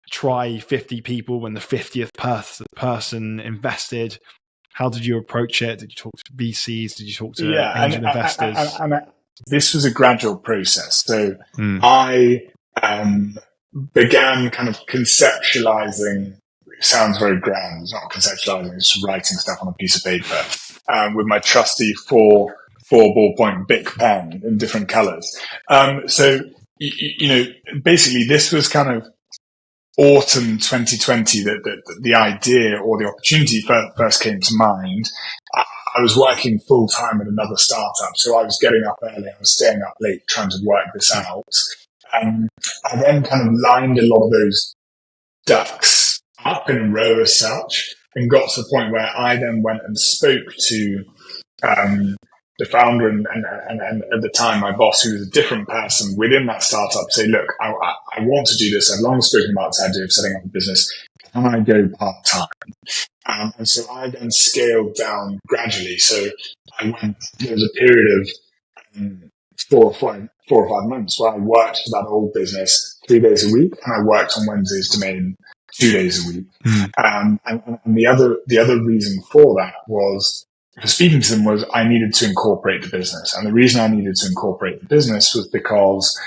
try 50 people when the 50th person invested? How did you approach it? Did you talk to VCs? Did you talk to angel investors? This was a gradual process. So I began kind of conceptualizing. It sounds very grand. It's not conceptualizing. It's just writing stuff on a piece of paper with my trusty four ballpoint Bic pen in different colors. So basically, this was kind of autumn 2020 that the idea or the opportunity first came to mind. I was working full time at another startup, so I was getting up early, I was staying up late trying to work this out. I then kind of lined a lot of those ducks up in a row as such, and got to the point where I then went and spoke to the founder and at the time my boss, who was a different person within that startup, say, look, I want to do this. I've long spoken about this idea of setting up a business. Can I go part-time? And so I then scaled down gradually. So there was a period of 4 or 5 months where I worked for that old business 3 days a week, and I worked on Wednesday's Domain 2 days a week. And the other reason for that was, speaking to them, was I needed to incorporate the business. And the reason I needed to incorporate the business was because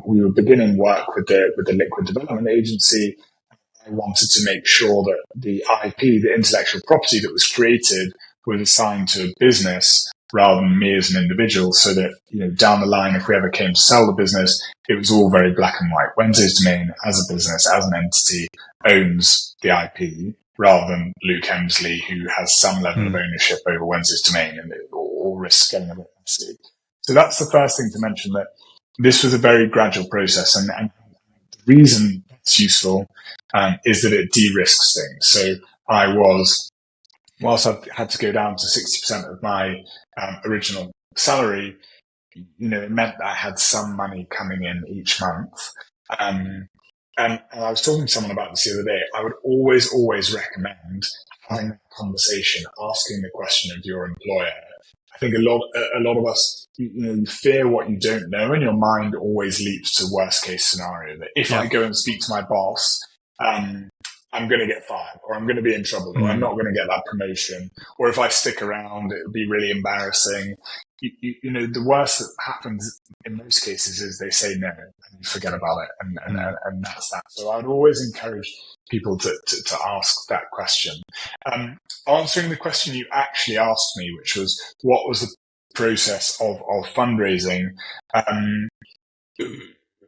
we were beginning work with the liquid development agency. I wanted to make sure that the IP, the intellectual property that was created, was assigned to a business rather than me as an individual, so that, down the line, if we ever came to sell the business, it was all very black and white. Wednesday's Domain, as a business, as an entity, owns the IP, rather than Luke Hemsley, who has some level of ownership over Wednesday's Domain and all risks getting a bit messy. So that's the first thing to mention, that this was a very gradual process. And the reason it's useful is that it de-risks things. So I was whilst I had to go down to 60% of my original salary, it meant that I had some money coming in each month. And I was talking to someone about this the other day. I would always recommend having a conversation, asking the question of your employer. I think a lot of us, you fear what you don't know, and your mind always leaps to worst case scenario. That if I go and speak to my boss, I'm going to get fired, or I'm going to be in trouble, or I'm not going to get that promotion, or if I stick around, it'll be really embarrassing. The worst that happens in most cases is they say no and you forget about it, and that's that. So I'd always encourage people to ask that question. Answering the question you actually asked me, which was what was the process of fundraising.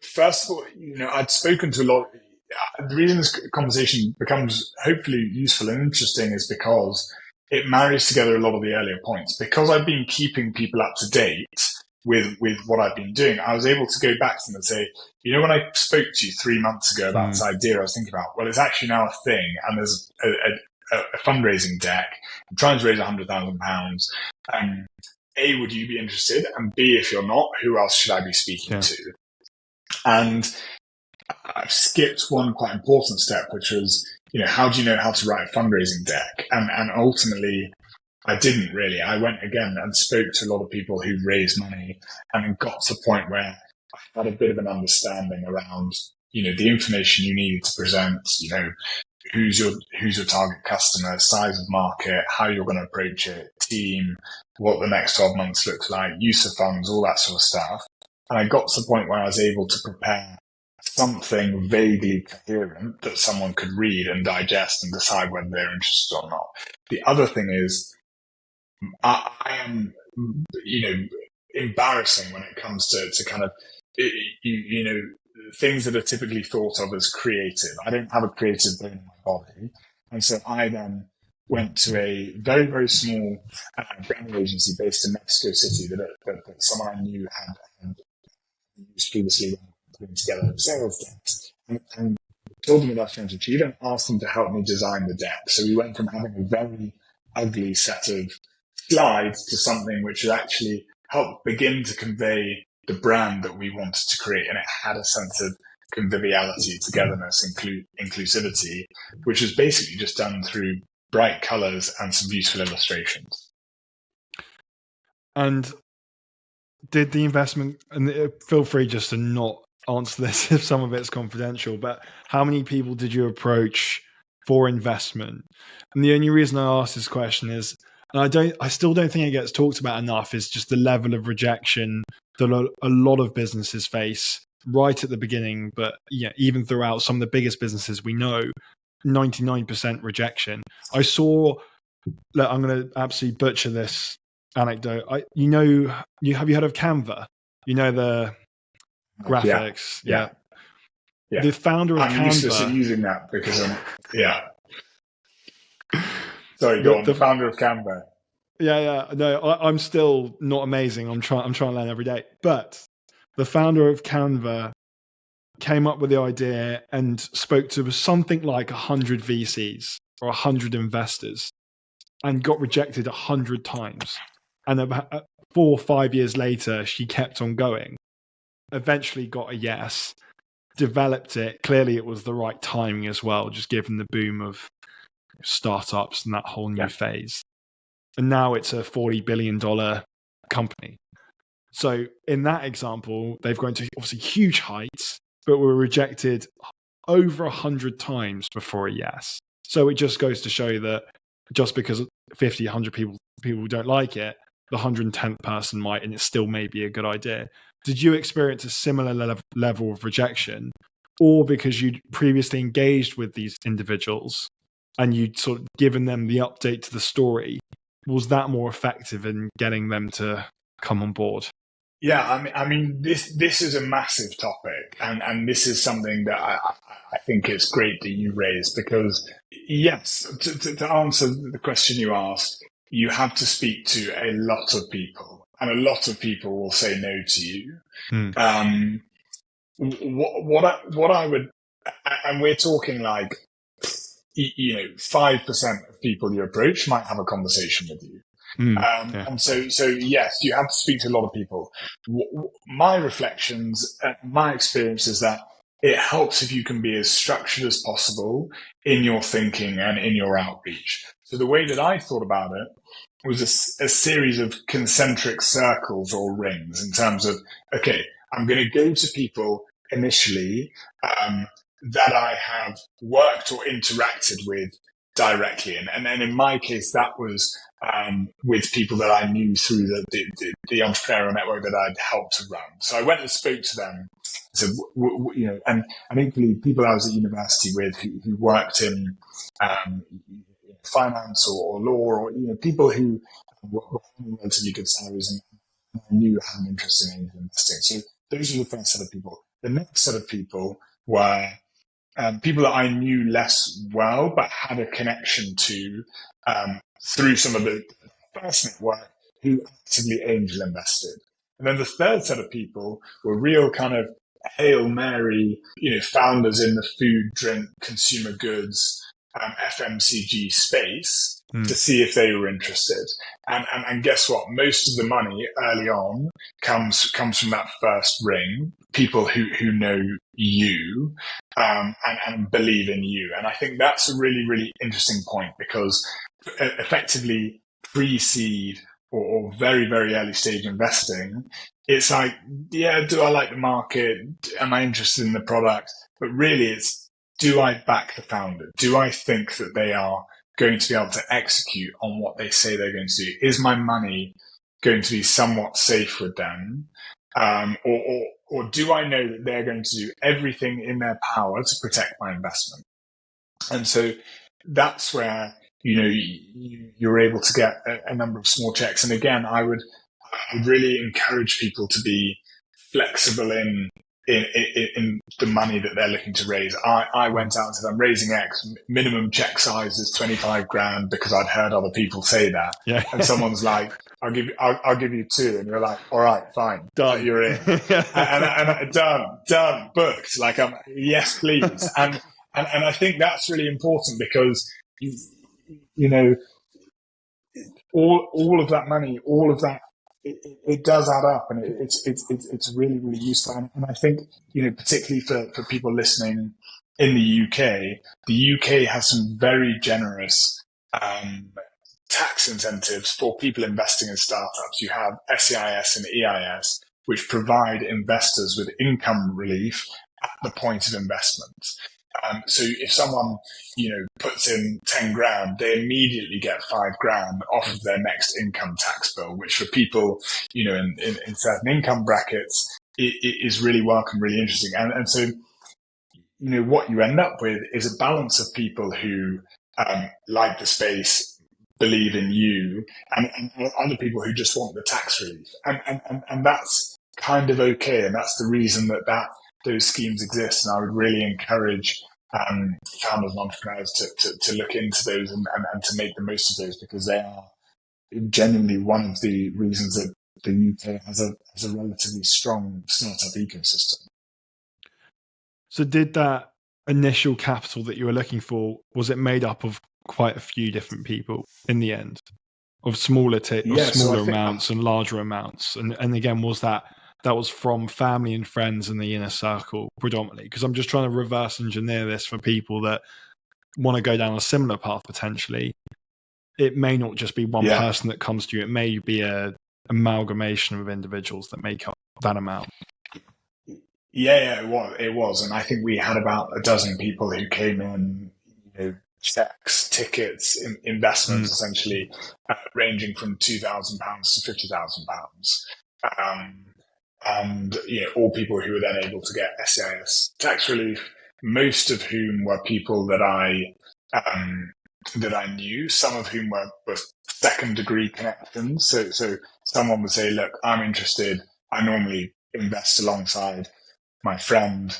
First of all, I'd spoken to a lot. The reason this conversation becomes hopefully useful and interesting is because it marries together a lot of the earlier points. Because I've been keeping people up to date with what I've been doing, I was able to go back to them and say, when I spoke to you 3 months ago about this idea I was thinking about, well, it's actually now a thing, and there's a fundraising deck. I'm trying to raise £100,000. A, would you be interested? And B, if you're not, who else should I be speaking to? And I've skipped one quite important step, which was, how do you know how to write a fundraising deck? And ultimately, I didn't really. I went again and spoke to a lot of people who raised money, and got to the point where I had a bit of an understanding around, the information you needed to present, who's your target customer, size of market, how you're going to approach it, team, what the next 12 months looks like, use of funds, all that sort of stuff. And I got to the point where I was able to prepare something vaguely coherent that someone could read and digest and decide whether they're interested or not. The other thing is, I am, embarrassing when it comes to kind of, things that are typically thought of as creative. I don't have a creative bone in my body. And so I then went to a very, very small branding agency based in Mexico City that someone I knew had used previously when putting together sales decks, and told them what I was trying to achieve and asked them to help me design the deck. So we went from having a very ugly set of slides to something which would actually help begin to convey the brand that we wanted to create. And it had a sense of conviviality, togetherness, inclusivity, which was basically just done through bright colors and some beautiful illustrations. And did the investment, and feel free just to not answer this if some of it's confidential, but how many people did you approach for investment? And the only reason I ask this question is, and I still don't think it gets talked about enough, is just the level of rejection that a lot of businesses face right at the beginning, but even throughout some of the biggest businesses we know, 99% rejection. I'm going to absolutely butcher this anecdote. Have you heard of Canva? The graphics. Yeah. The founder of Canva. I'm useless at using that because Sorry, go on. The founder of Canva. No, I'm still not amazing. I'm trying to learn every day. But the founder of Canva came up with the idea and spoke to something like 100 VCs or 100 investors and got rejected 100 times. And about 4 or 5 years later, she kept on going. Eventually got a yes, developed it. Clearly, it was the right timing as well, just given the boom of startups and that whole new phase. And now it's a $40 billion company. So in that example, they've grown to obviously huge heights, but were rejected over 100 times before a yes. So it just goes to show that just because 50, 100 people don't like it, the 110th person might, and it still may be a good idea. Did you experience a similar level of rejection, or because you'd previously engaged with these individuals and you'd sort of given them the update to the story, was that more effective in getting them to come on board? Yeah, I mean, this is a massive topic, and this is something that I think it's great that you raised, because yes, to answer the question you asked, you have to speak to a lot of people, and a lot of people will say no to you. What I would, and we're talking like 5% of people you approach might have a conversation with you. Yeah. And so yes, you have to speak to a lot of people. My reflections, my experience is that it helps if you can be as structured as possible in your thinking and in your outreach. So the way that I thought about it was a series of concentric circles or rings in terms of, okay, I'm going to go to people initially that I have worked or interacted with directly. And then in my case, that was with people that I knew through the entrepreneurial network that I'd helped to run. So I went and spoke to them. So, and equally people I was at university with who worked in finance or law, or people who were earning relatively good salaries and I knew had an interest in angel investing. So those were the first set of people. The next set of people were people that I knew less well, but had a connection to through some of the first network who actively angel invested. And then the third set of people were real kind of Hail Mary, founders in the food, drink, consumer goods, FMCG space to see if they were interested. And guess what? Most of the money early on comes from that first ring, people who know you and believe in you. And I think that's a really, really interesting point because effectively pre-seed or very, very early stage investing, it's like, yeah, do I like the market? Am I interested in the product? But really it's, do I back the founder? Do I think that they are going to be able to execute on what they say they're going to do? Is my money going to be somewhat safe with them? Or do I know that they're going to do everything in their power to protect my investment? And so that's where, you're able to get a number of small checks. And again, I would really encourage people to be flexible in the money that they're looking to raise. I went out and said, I'm raising X, minimum check size is 25 grand because I'd heard other people say that. Yeah. And someone's like, I'll give you 2. And you're like, all right, fine. Done. You're in. and done, booked. Like, yes, please. And I think that's really important because all of that money, all of that, it does add up, and it's really, really useful. And I think, particularly for people listening in the UK has some very generous tax incentives for people investing in startups. You have SEIS and EIS, which provide investors with income relief at the point of investment. So if someone, puts in 10 grand, they immediately get 5 grand off of their next income tax bill, which for people, in certain income brackets, it is really welcome, really interesting. And so, what you end up with is a balance of people who like the space, believe in you, and other people who just want the tax relief. And that's kind of okay. And that's the reason that those schemes exist. And I would really encourage founders and entrepreneurs to look into those and to make the most of those, because they are genuinely one of the reasons that the UK has a relatively strong startup ecosystem. So did that initial capital that you were looking for, was it made up of quite a few different people in the end, of smaller amounts and larger amounts? And again, was that was from family and friends in the inner circle predominantly? Because I'm just trying to reverse engineer this for people that want to go down a similar path potentially. It may not just be one person that comes to you. It may be a amalgamation of individuals that make up that amount. Yeah, it was. And I think we had about a dozen people who came in, checks, tickets, investments, essentially, ranging from £2,000 to £50,000. And all people who were then able to get SEIS tax relief, most of whom were people that I knew, some of whom were second degree connections. So someone would say, look, I'm interested. I normally invest alongside my friend,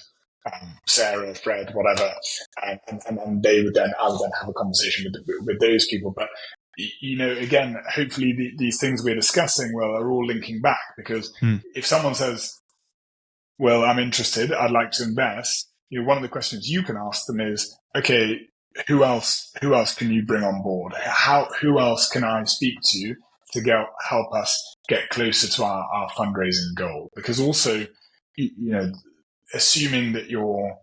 Sarah, Fred, whatever. And I would then have a conversation with those people. But, again, hopefully these things we're discussing, are all linking back, because if someone says, well, I'm interested, I'd like to invest, one of the questions you can ask them is, okay, who else can you bring on board? Who else can I speak to help us get closer to our fundraising goal? Because also, assuming that you're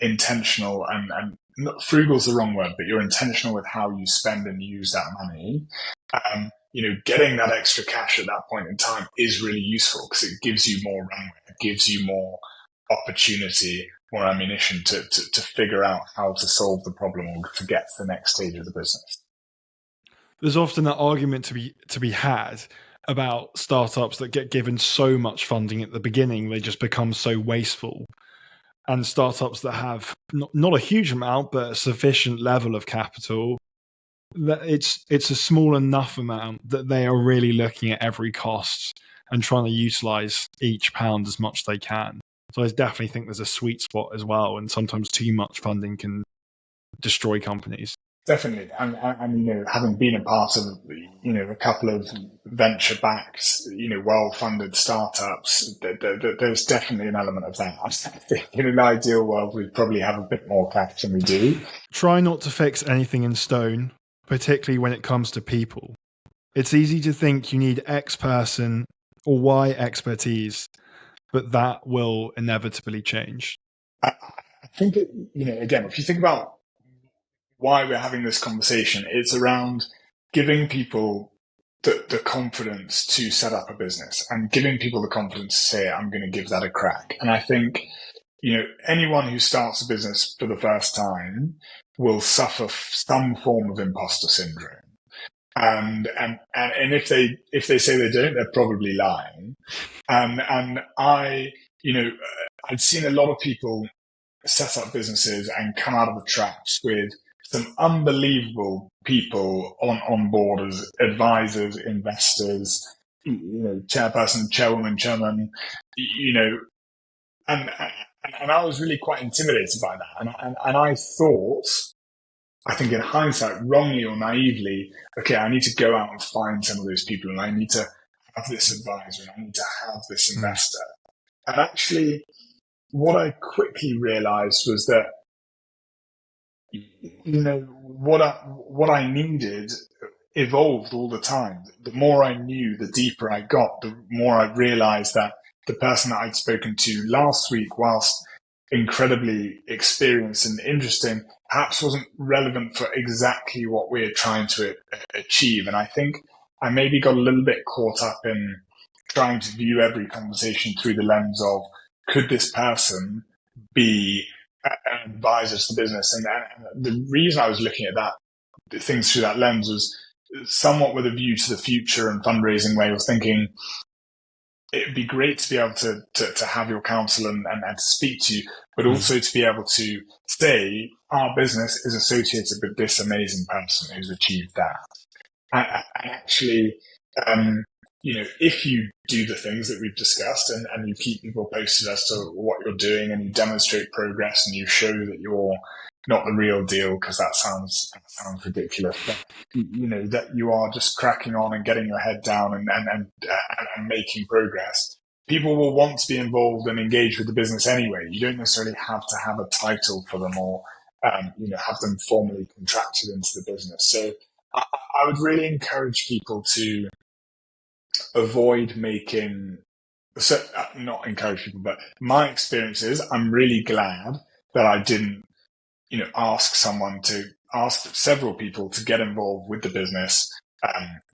intentional and not, frugal is the wrong word, but you're intentional with how you spend and use that money. Getting that extra cash at that point in time is really useful because it gives you more runway, it gives you more opportunity, more ammunition to figure out how to solve the problem or to get to the next stage of the business. There's often that argument to be had about startups that get given so much funding at the beginning, they just become so wasteful. And startups that have not a huge amount, but a sufficient level of capital, that it's a small enough amount that they are really looking at every cost and trying to utilize each pound as much as they can. So I definitely think there's a sweet spot as well, and sometimes too much funding can destroy companies. Definitely, and having been a part of a couple of venture backed, well funded startups, there's definitely an element of that. I think in an ideal world we'd probably have a bit more cash than we do. Try not to fix anything in stone, particularly when it comes to people. It's easy to think you need X person or Y expertise, but that will inevitably change. I think again, if you think about why we're having this conversation, it's around giving people the confidence to set up a business and giving people the confidence to say, I'm going to give that a crack. And I think, anyone who starts a business for the first time will suffer some form of imposter syndrome. And if they say they don't, they're probably lying. And I'd seen a lot of people set up businesses and come out of the traps with some unbelievable people on board as advisors, investors, chairperson, chairwoman, chairman, and I was really quite intimidated by that. And I thought, I think in hindsight, wrongly or naively, okay, I need to go out and find some of those people and I need to have this advisor and I need to have this investor. And actually, what I quickly realized was that, what I needed evolved all the time. The more I knew, the deeper I got, the more I realized that the person that I'd spoken to last week, whilst incredibly experienced and interesting, perhaps wasn't relevant for exactly what we're trying to achieve. And I think I maybe got a little bit caught up in trying to view every conversation through the lens of, could this person be an advisor to the business? And the reason I was looking at things through that lens was somewhat with a view to the future and fundraising way of thinking, it'd be great to be able to have your counsel and to speak to you, but also to be able to say, our business is associated with this amazing person who's achieved that. And actually, if you do the things that we've discussed and you keep people posted as to what you're doing and you demonstrate progress and you show that you're not the real deal, because that sounds ridiculous, but that you are just cracking on and getting your head down and making progress, people will want to be involved and engage with the business anyway. You don't necessarily have to have a title for them or have them formally contracted into the business. So I would really encourage people to avoid not encourage people, but my experience is I'm really glad that I didn't, ask several people to get involved with the business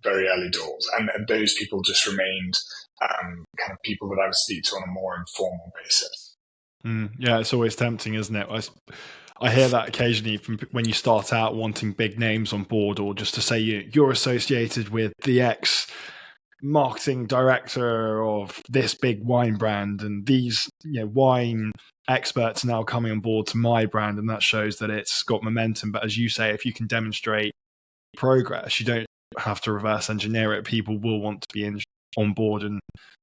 very early doors. And those people just remained kind of people that I would speak to on a more informal basis. Yeah, it's always tempting, isn't it? I hear that occasionally from when you start out wanting big names on board, or just to say you're associated with the ex marketing director of this big wine brand, and these wine experts now coming on board to my brand, and that shows that it's got momentum. But as you say, if you can demonstrate progress, you don't have to reverse engineer it. People will want to be on board, and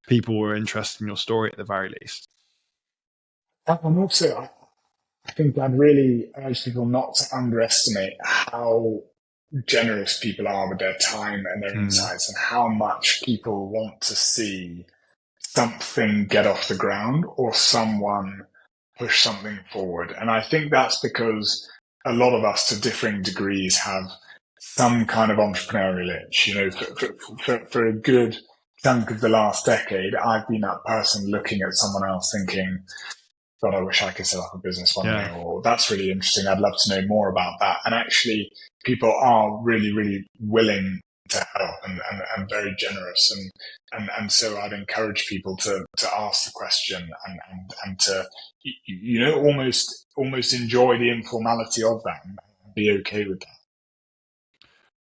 people are interested in your story at the very least. And also, I think I'd really urge people not to underestimate how generous people are with their time and their insights, and how much people want to see something get off the ground or someone push something forward. And I think that's because a lot of us to differing degrees have some kind of entrepreneurial itch. For a good chunk of the last decade, I've been that person looking at someone else thinking, God, I wish I could set up a business one day, or that's really interesting. I'd love to know more about that. And actually, people are really, really willing to help and very generous. And so I'd encourage people to ask the question and to, almost enjoy the informality of that and be okay with that.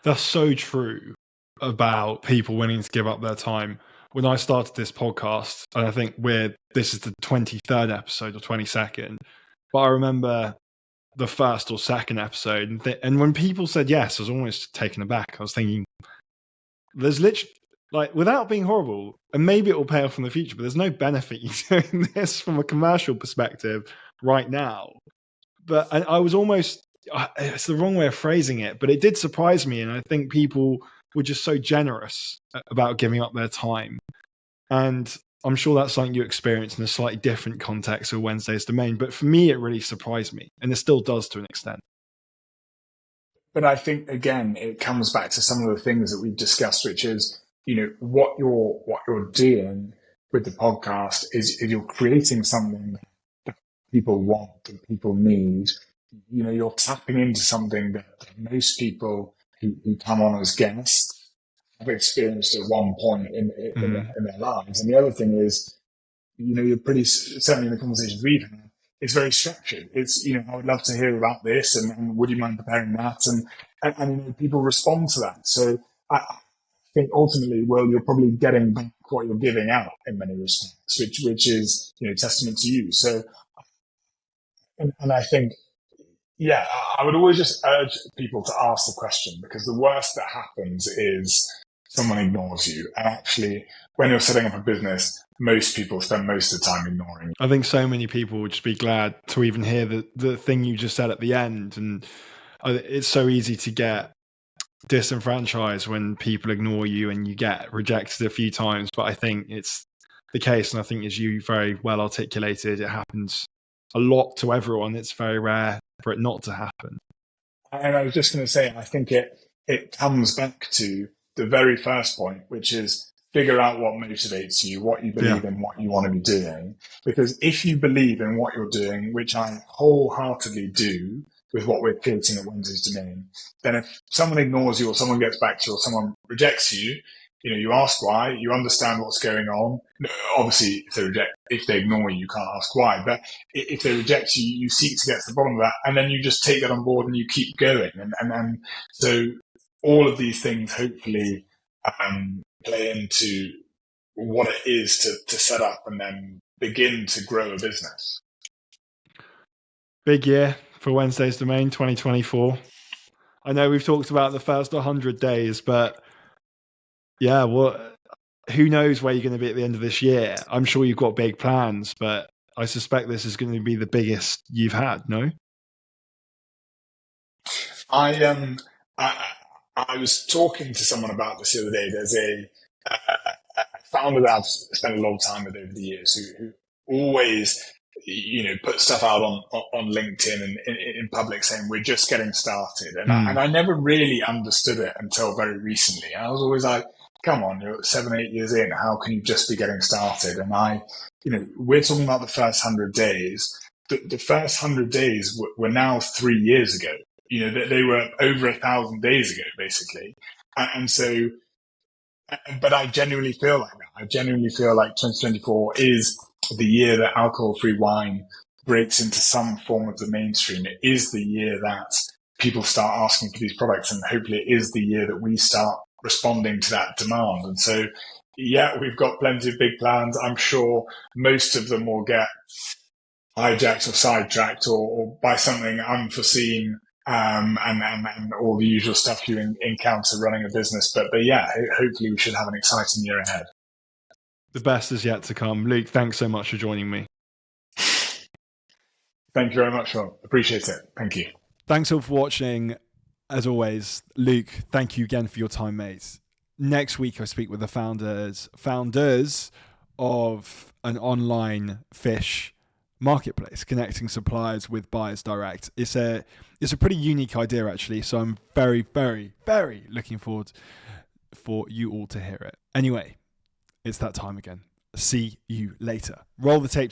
That's so true about people willing to give up their time. When I started this podcast, and I think this is the 23rd episode or 22nd, but I remember the first or second episode, and when people said yes, I was almost taken aback. I was thinking, there's literally, like, without being horrible, and maybe it will pay off in the future, but there's no benefit you doing this from a commercial perspective right now. But I was almost, it's the wrong way of phrasing it, but it did surprise me. And I think people were just so generous about giving up their time. And I'm sure that's something you experience in a slightly different context of Wednesday's Domain. But for me, it really surprised me. And it still does to an extent. But I think, again, it comes back to some of the things that we've discussed, which is, what you're doing with the podcast is you're creating something that people want, that people need. You're tapping into something that most people who come on as guests have experienced at one point in their lives. And the other thing is, you're pretty, certainly in the conversations we've had, it's very structured. It's, I would love to hear about this, and would you mind preparing that? And people respond to that. So I think ultimately, you're probably getting back what you're giving out in many respects, which is, testament to you. So, and I think, yeah, I would always just urge people to ask the question, because the worst that happens is someone ignores you. And actually, when you're setting up a business, most people spend most of the time ignoring you. I think so many people would just be glad to even hear the thing you just said at the end. And it's so easy to get disenfranchised when people ignore you and you get rejected a few times. But I think it's the case. And I think, as you very well articulated, it happens a lot to everyone. It's very rare for it not to happen. And I was just going to say, I think it comes back to the very first point, which is figure out what motivates you, what you believe in, what you want to be doing. Because if you believe in what you're doing, which I wholeheartedly do with what we're creating at Wednesday's Domain, then if someone ignores you, or someone gets back to you, or someone rejects you, you ask why, you understand what's going on. Obviously, if they ignore you, you can't ask why. But if they reject you, you seek to get to the bottom of that, and then you just take that on board and you keep going. And so all of these things hopefully play into what it is to set up and then begin to grow a business. Big year for Wednesday's Domain 2024. I know we've talked about the first 100 days, but yeah, who knows where you're going to be at the end of this year? I'm sure you've got big plans, but I suspect this is going to be the biggest you've had, no? I was talking to someone about this the other day. There's a founder that I've spent a lot of time with over the years who always, put stuff out on LinkedIn and in public saying we're just getting started. And I never really understood it until very recently. And I was always like, come on, you're 7-8 years in. How can you just be getting started? And we're talking about the first 100 days. The first 100 days were now 3 years ago. They were over 1,000 days ago, basically. And so, but I genuinely feel like that. I genuinely feel like 2024 is the year that alcohol-free wine breaks into some form of the mainstream. It is the year that people start asking for these products, and hopefully it is the year that we start responding to that demand. And so, yeah, we've got plenty of big plans. I'm sure most of them will get hijacked or sidetracked or by something unforeseen. And all the usual stuff you encounter running a business. But yeah, hopefully we should have an exciting year ahead. The best is yet to come. Luke, thanks so much for joining me. Thank you very much, Sean. Appreciate it. Thank you. Thanks all for watching. As always, Luke, thank you again for your time, mate. Next week, I speak with the founders of an online fish marketplace, connecting suppliers with buyers direct. It's a pretty unique idea, actually. So I'm very, very, very looking forward for you all to hear it. Anyway, it's that time again. See you later. Roll the tape.